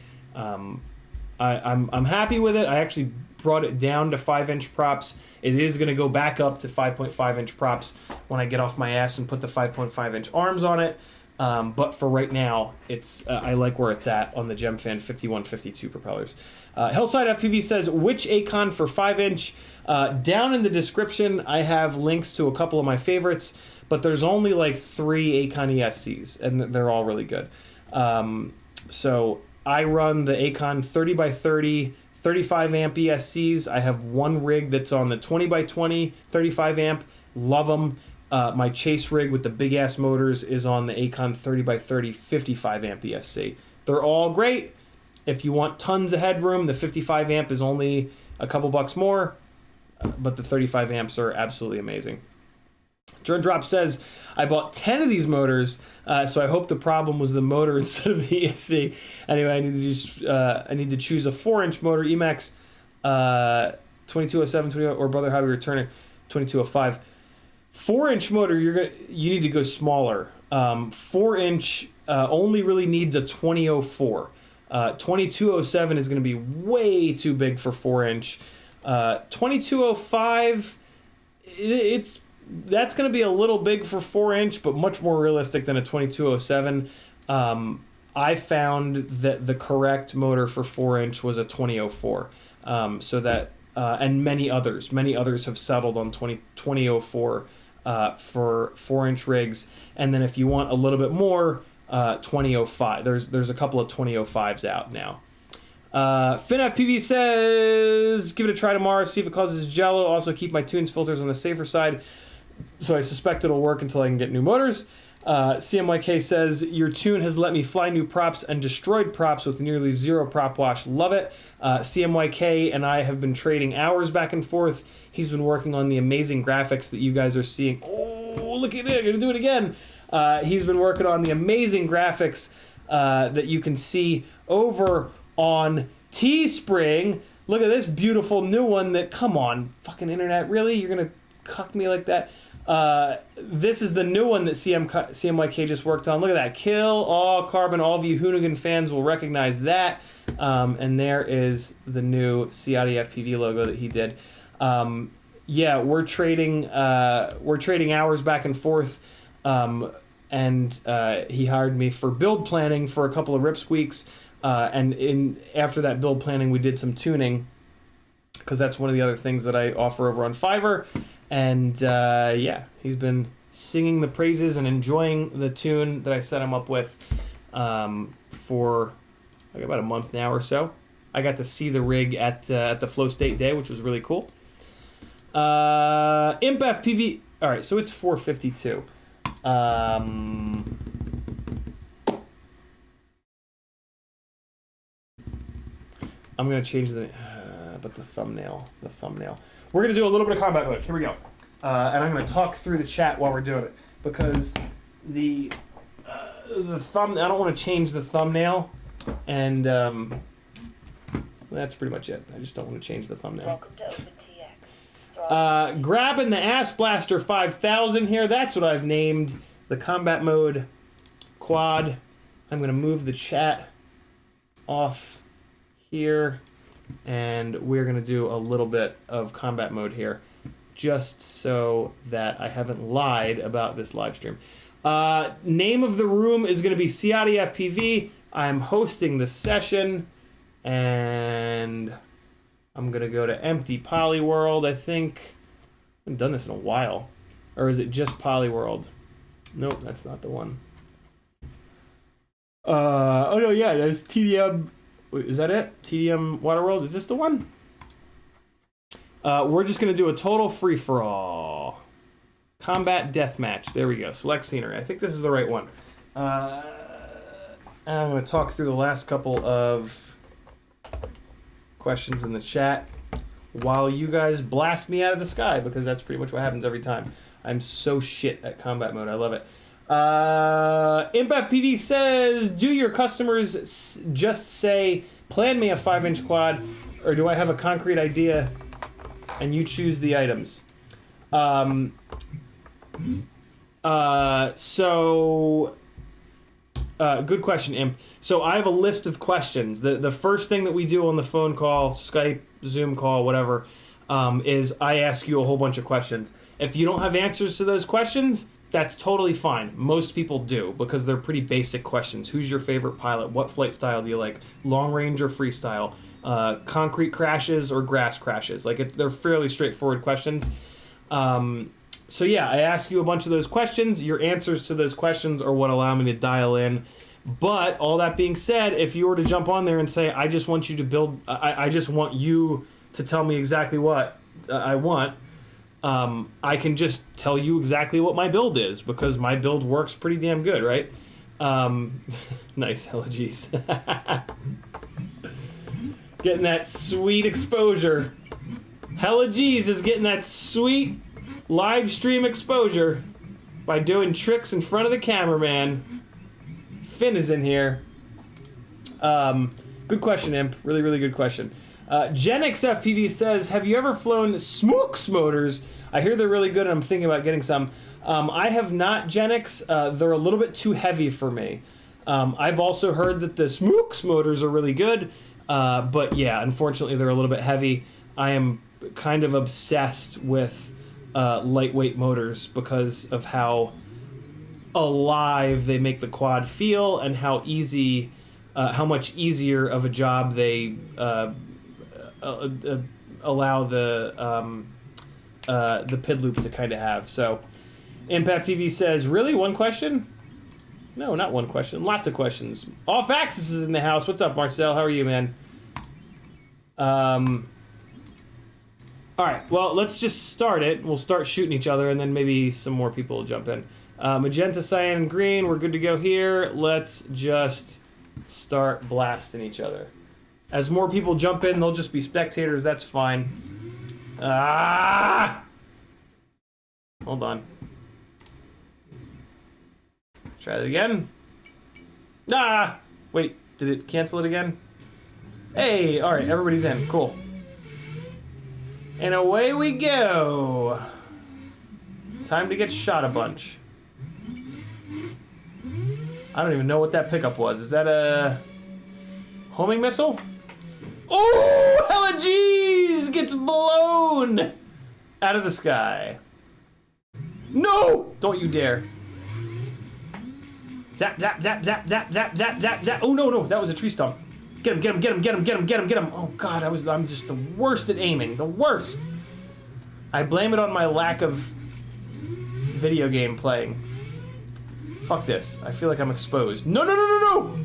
I'm happy with it. I actually brought it down to 5 inch props. It is going to go back up to 5.5 inch props when I get off my ass and put the 5.5 inch arms on it. But for right now, I like where it's at on the GemFan 5152 propellers. Hillside FPV says, which Acon for 5 inch? Down in the description, I have links to a couple of my favorites, but there's only like 3 Acon ESCs, and they're all really good. So I run the Acon 30x30 35 amp ESCs. I have one rig that's on the 20x20 35 amp. Love them. My chase rig with the big ass motors is on the Acon 30x30 55 amp ESC. They're all great. If you want tons of headroom, the 55 amp is only a couple bucks more, but the 35 amps are absolutely amazing. Jordan Drop says, I bought 10 of these motors, so I hope the problem was the motor instead of the ESC. Anyway, I need to choose a 4-inch motor, Emax 2207, or Brother Hobby Returner 2205. 4-inch motor, you need to go smaller. 4-inch only really needs a 2004. 2207 is going to be way too big for 4-inch. 2205, that's going to be a little big for 4-inch, but much more realistic than a 2207. I found that the correct motor for 4-inch was a 2004. So that and many others have settled on 2004 for 4-inch rigs. And then if you want a little bit more, 2005. There's a couple of 2005s out now. FinFPV says, give it a try tomorrow, see if it causes jello. Also keep my tunes filters on the safer side, so I suspect it'll work until I can get new motors. CMYK says, your tune has let me fly new props and destroyed props with nearly zero prop wash. Love it. CMYK and I have been trading hours back and forth. He's been working on the amazing graphics that you guys are seeing. Oh, look at it. I'm going to do it again. He's been working on the amazing graphics that you can see over on Teespring. Look at this beautiful new one that, come on, fucking internet, really? You're going to cuck me like that? This is the new one that CMYK just worked on. Look at that. Kill all carbon. All of you Hoonigan fans will recognize that. And there is the new CiottiFPV logo that he did. Yeah, we're trading hours back and forth. And he hired me for build planning for a couple of rip squeaks. And after that build planning, we did some tuning, because that's one of the other things that I offer over on Fiverr. And yeah, he's been singing the praises and enjoying the tune that I set him up with for like about a month now or so. I got to see the rig at the Flow State Day, which was really cool. Imp FPV. All right, so it's 452. I'm gonna change the thumbnail. We're gonna do a little bit of combat mode. Here we go. And I'm gonna talk through the chat while we're doing it, because the thumb. I don't want to change the thumbnail, and that's pretty much it. I just don't want to change the thumbnail. Grabbing the Ass Blaster 5000 here. That's what I've named the combat mode quad. I'm gonna move the chat off here, and we're gonna do a little bit of combat mode here, just so that I haven't lied about this live stream. Name of the room is gonna be CiottiFPV. I'm hosting the session, and I'm gonna go to Empty Polyworld, I think. I haven't done this in a while. Or is it just Polyworld? Nope, that's not the one. Oh no, yeah, that's TDM. Wait, is that it? TDM Waterworld? Is this the one? We're just gonna do a total free-for-all. Combat Deathmatch. There we go. Select scenery. I think this is the right one. And I'm gonna talk through the last couple of questions in the chat while you guys blast me out of the sky, because that's pretty much what happens every time. I'm so shit at combat mode. I love it. Imp FPV says, do your customers just say, plan me a 5-inch quad, or do I have a concrete idea and you choose the items? Good question, Imp. So I have a list of questions. The first thing that we do on the phone call, Skype, Zoom call, whatever, is I ask you a whole bunch of questions. If you don't have answers to those questions, that's totally fine. Most people do, because they're pretty basic questions. Who's your favorite pilot? What flight style do you like? Long range or freestyle? Concrete crashes or grass crashes? They're fairly straightforward questions. So yeah, I ask you a bunch of those questions. Your answers to those questions are what allow me to dial in But all that being said, if you were to jump on there and say, I just want you to build, I just want you to tell me exactly what I want, I can just tell you exactly what my build is, because my build works pretty damn good, right? Nice, elegies. Getting that sweet exposure. Hella G's is getting that sweet live stream exposure by doing tricks in front of the cameraman. Finn is in here. Good question, Imp. Really, really good question. GenXFPV says, have you ever flown Smooks motors? I hear they're really good and I'm thinking about getting some. I have not, Genix. They're a little bit too heavy for me. I've also heard that the Smooks motors are really good, but yeah, unfortunately they're a little bit heavy. I am kind of obsessed with lightweight motors because of how alive they make the quad feel and how easy, how much easier of a job they allow the PID loop to kind of have. So, ImpactPV says, really, one question? No, not one question. Lots of questions. Off Axis is in the house. What's up, Marcel? How are you, man? All right, well, let's just start it. We'll start shooting each other, and then maybe some more people will jump in. Magenta, cyan, and green, we're good to go here. Let's just start blasting each other. As more people jump in, they'll just be spectators. That's fine. Ah! Hold on. Try that again. Ah! Wait, did it cancel it again? Hey, all right, everybody's in. Cool. And away we go. Time to get shot a bunch. I don't even know what that pickup was. Is that a homing missile? Oh, hella G's! Gets blown out of the sky. No! Don't you dare. Zap, zap, zap, zap, zap, zap, zap, zap, zap. Oh, no, no, that was a tree stump. Get him, get him, get him, get him, get him, get him, get him. Oh, God, I'm just the worst at aiming. The worst. I blame it on my lack of video game playing. Fuck this. I feel like I'm exposed. No, no, no, no, no!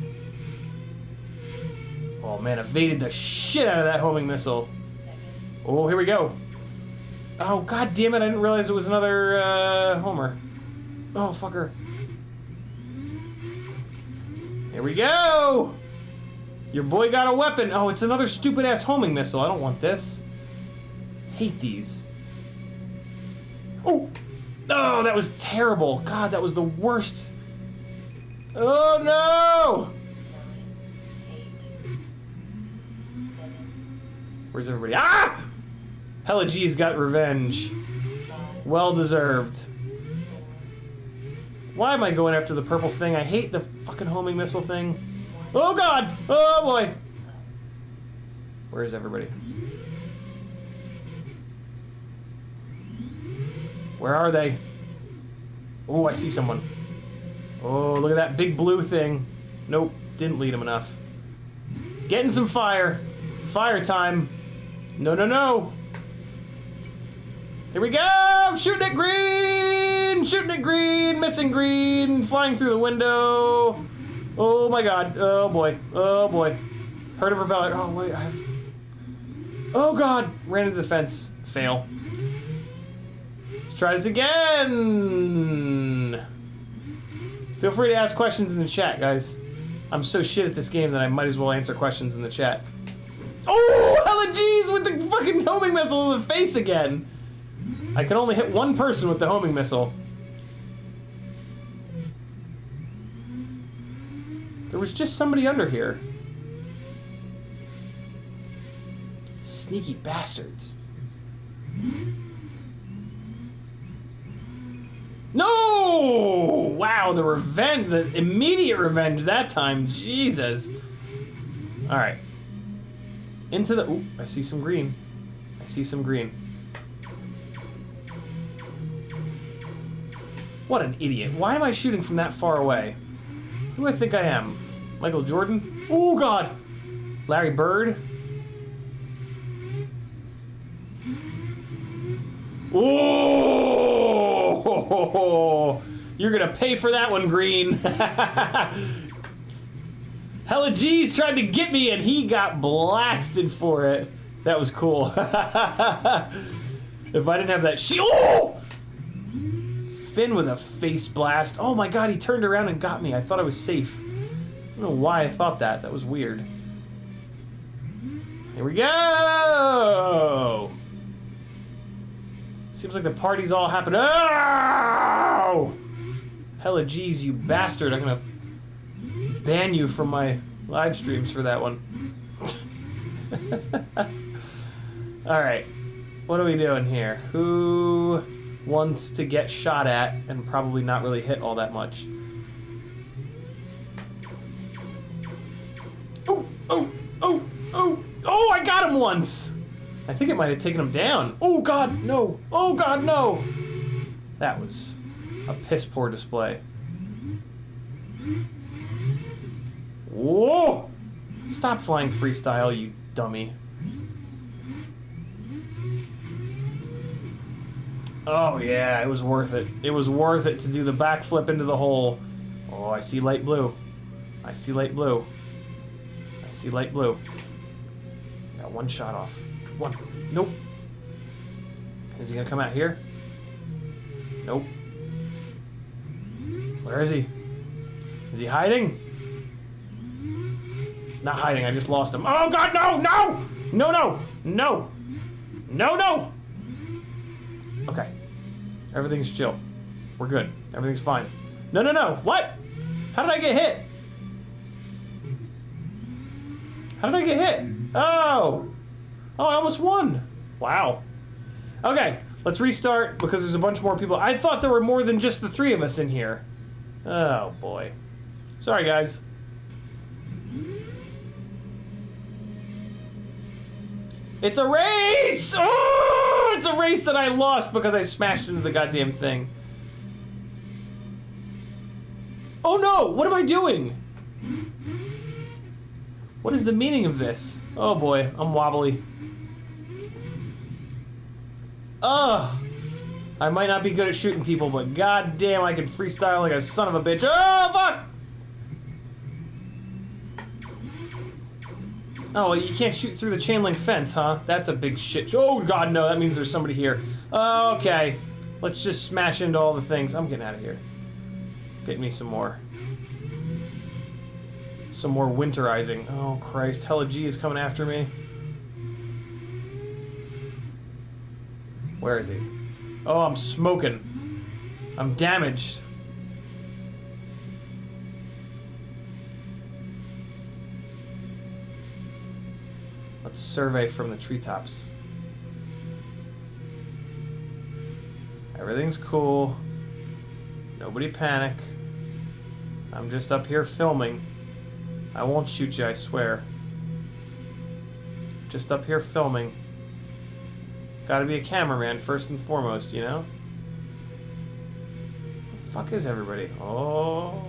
Oh, man, evaded the shit out of that homing missile. Oh, here we go. Oh, God damn it, I didn't realize it was another, Homer. Oh, fucker. Here we go! Your boy got a weapon. Oh, it's another stupid-ass homing missile. I don't want this. Hate these. Oh! Oh, that was terrible. God, that was the worst. Oh, no! Where's everybody? Ah! Hella G's got revenge. Well deserved. Why am I going after the purple thing? I hate the fucking homing missile thing. Oh, God! Oh, boy! Where is everybody? Where are they? Oh, I see someone. Oh, look at that big blue thing. Nope, didn't lead him enough. Getting some fire. Fire time. No, no, no. Here we go! Shooting at green! Shooting at green! Missing green! Flying through the window! Oh my God! Oh boy! Oh boy! Heard a propeller. Oh wait! Oh God! Ran into the fence. Fail. Let's try this again! Feel free to ask questions in the chat, guys. I'm so shit at this game that I might as well answer questions in the chat. Oh! Hella G's with the fucking homing missile in the face again! I can only hit one person with the homing missile. There was just somebody under here. Sneaky bastards. No! Wow, the revenge, the immediate revenge that time. Jesus. All right. Into the... Ooh, I see some green. I see some green. What an idiot. Why am I shooting from that far away? Who do I think I am? Michael Jordan? Oh, God! Larry Bird? Oh! You're gonna pay for that one, Green. Hella G's tried to get me and he got blasted for it. That was cool. If I didn't have that shield. Oh! Finn with a face blast. Oh my god, he turned around and got me. I thought I was safe. I don't know why I thought that. That was weird. Here we go! Seems like the party's all happening. Oh! Hella G's, you bastard. I'm gonna ban you from my live streams for that one. Alright. What are we doing here? Who wants to get shot at and probably not really hit all that much? Oh! Oh! Oh! Oh! Oh! I got him once! I think it might have taken him down. Oh god, no! Oh god, no! That was a piss poor display. Whoa! Stop flying freestyle, you dummy. Oh yeah, it was worth it. It was worth it to do the backflip into the hole. Oh, I see light blue. I see light blue. I see light blue. Got one shot off. One. Nope. Is he gonna come out here? Nope. Where is he? Is he hiding? Not hiding, I just lost him. Oh god, no! No! No, no! No! No, no! Okay. Everything's chill. We're good. Everything's fine. No, no, no! What? How did I get hit? How did I get hit? Oh! Oh, I almost won. Wow. Okay, let's restart because there's a bunch more people. I thought there were more than just the three of us in here. Oh, boy. Sorry, guys. It's a race! Oh, it's a race that I lost because I smashed into the goddamn thing. Oh, no! What am I doing? What is the meaning of this? Oh, boy. I'm wobbly. Ugh. I might not be good at shooting people, but goddamn, I can freestyle like a son of a bitch. Oh, fuck! Oh, well, you can't shoot through the chain link fence, huh? That's a big shit. Oh, god, no, that means there's somebody here. Okay. Let's just smash into all the things. I'm getting out of here. Get me some more. Some more winterizing. Oh, Christ. Hella G is coming after me. Where is he? Oh, I'm smoking. I'm damaged. Let's survey from the treetops. Everything's cool. Nobody panic. I'm just up here filming. I won't shoot you, I swear. Just up here filming. Gotta be a cameraman first and foremost, you know? Where the fuck is everybody? Oh.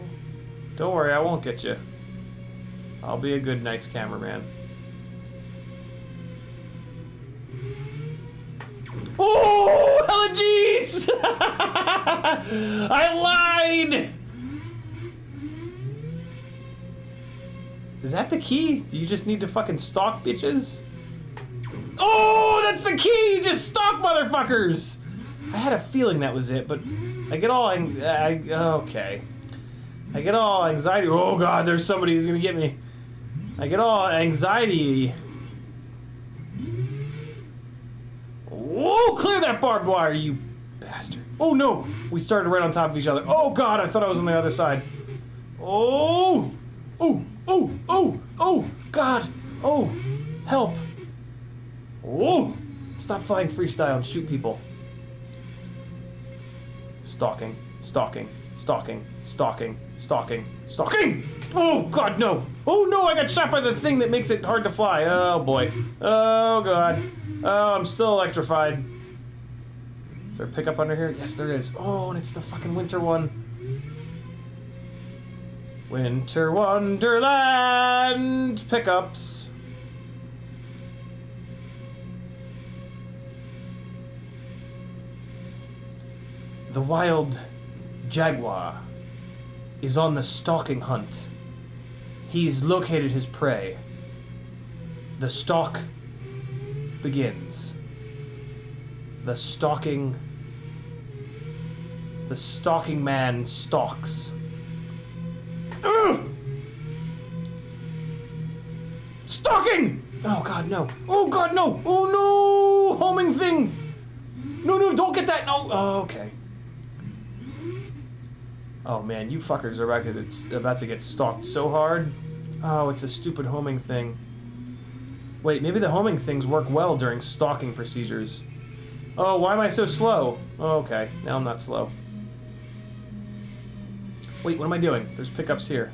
Don't worry, I won't get you. I'll be a good, nice cameraman. Oh, hella jeez! I lied! Is that the key? Do you just need to fucking stalk bitches? Oh, that's the key! Just stalk motherfuckers! I had a feeling that was it, but I get all okay. I get all anxiety. Oh god, there's somebody who's gonna get me. I get all anxiety. Whoa, clear that barbed wire, you bastard. Oh no, we started right on top of each other. Oh god, I thought I was on the other side. Oh! Oh! Oh! Oh! Oh! God! Oh! Help! Oh! Stop flying freestyle and shoot people. Stalking. Stalking. Stalking. Stalking. Stalking. Stalking! Oh god, no! Oh no, I got shot by the thing that makes it hard to fly. Oh boy. Oh god. Oh, I'm still electrified. Is there a pickup under here? Yes, there is. Oh, and it's the fucking winter one. Winter Wonderland pickups. The wild jaguar is on the stalking hunt. He's located his prey. The stalk begins. The stalking man stalks. Ugh! Stalking! Oh god, no. Oh god, no! Oh no! Homing thing! No, don't get that! No! Oh, okay. Oh man, you fuckers are about to get stalked so hard. Oh, it's a stupid homing thing. Wait, maybe the homing things work well during stalking procedures. Oh, why am I so slow? Oh, okay, now I'm not slow. Wait, what am I doing? There's pickups here.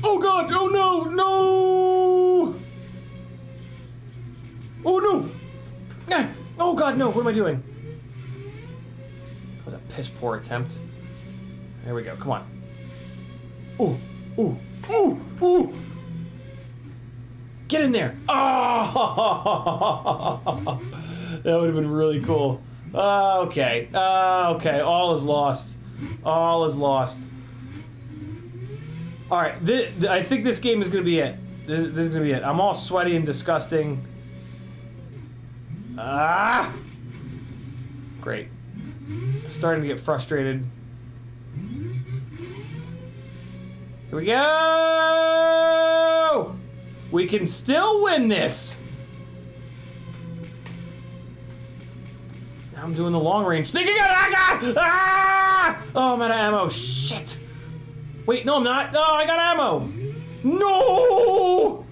Oh god! Oh no! No! Oh no! Ah! Oh god, no! What am I doing? That was a piss poor attempt. There we go, come on. Ooh! Ooh! Ooh! Ooh! Get in there! Oh! That would have been really cool. Okay. Okay, all is lost. All is lost. Alright, I think this game is going to be it. This is going to be it. I'm all sweaty and disgusting. Ah! Great. Starting to get frustrated. Here we go! We can still win this! Now I'm doing the long range thing again! Ah! Oh, I'm out of ammo. Shit! Wait, no, I'm not. No, I got ammo! No!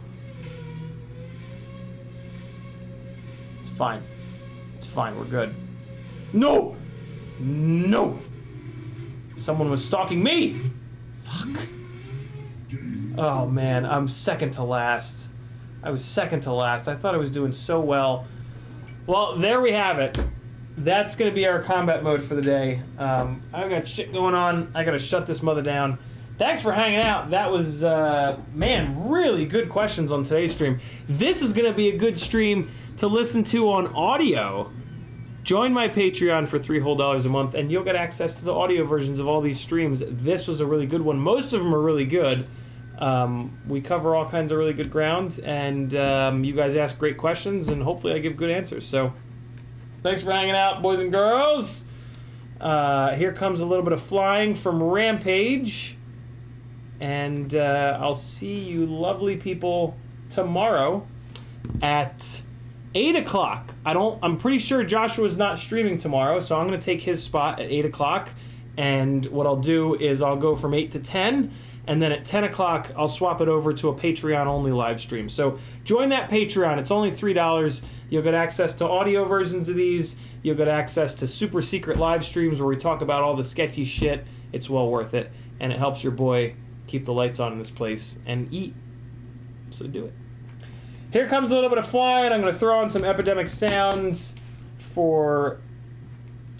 It's fine. It's fine, we're good. No! No! Someone was stalking me! Fuck. Oh man, I'm second to last. I was second to last. I thought I was doing so well. Well, there we have it. That's gonna be our combat mode for the day. I've got shit going on. I gotta shut this mother down. Thanks for hanging out. That was, man, really good questions on today's stream. This is gonna be a good stream to listen to on audio. Join my Patreon for $3 whole a month, and you'll get access to the audio versions of all these streams. This was a really good one. Most of them are really good. We cover all kinds of really good ground, and you guys ask great questions, and hopefully I give good answers. So, thanks for hanging out, boys and girls. Here comes a little bit of flying from Rampage, and I'll see you lovely people tomorrow at 8 o'clock. I'm pretty sure Joshua's not streaming tomorrow, so I'm going to take his spot at 8 o'clock, and what I'll do is I'll go from 8 to 10, and then at 10 o'clock, I'll swap it over to a Patreon-only live stream. So join that Patreon. It's only $3. You'll get access to audio versions of these. You'll get access to super secret live streams where we talk about all the sketchy shit. It's well worth it, and it helps your boy keep the lights on in this place and eat. So do it. Here comes a little bit of flying. I'm going to throw on some Epidemic sounds for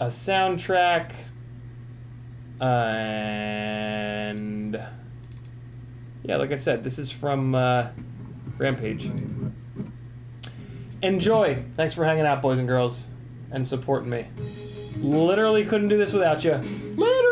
a soundtrack. And yeah, like I said, this is from Rampage. Enjoy. Thanks for hanging out, boys and girls, and supporting me. Literally couldn't do this without you. Later.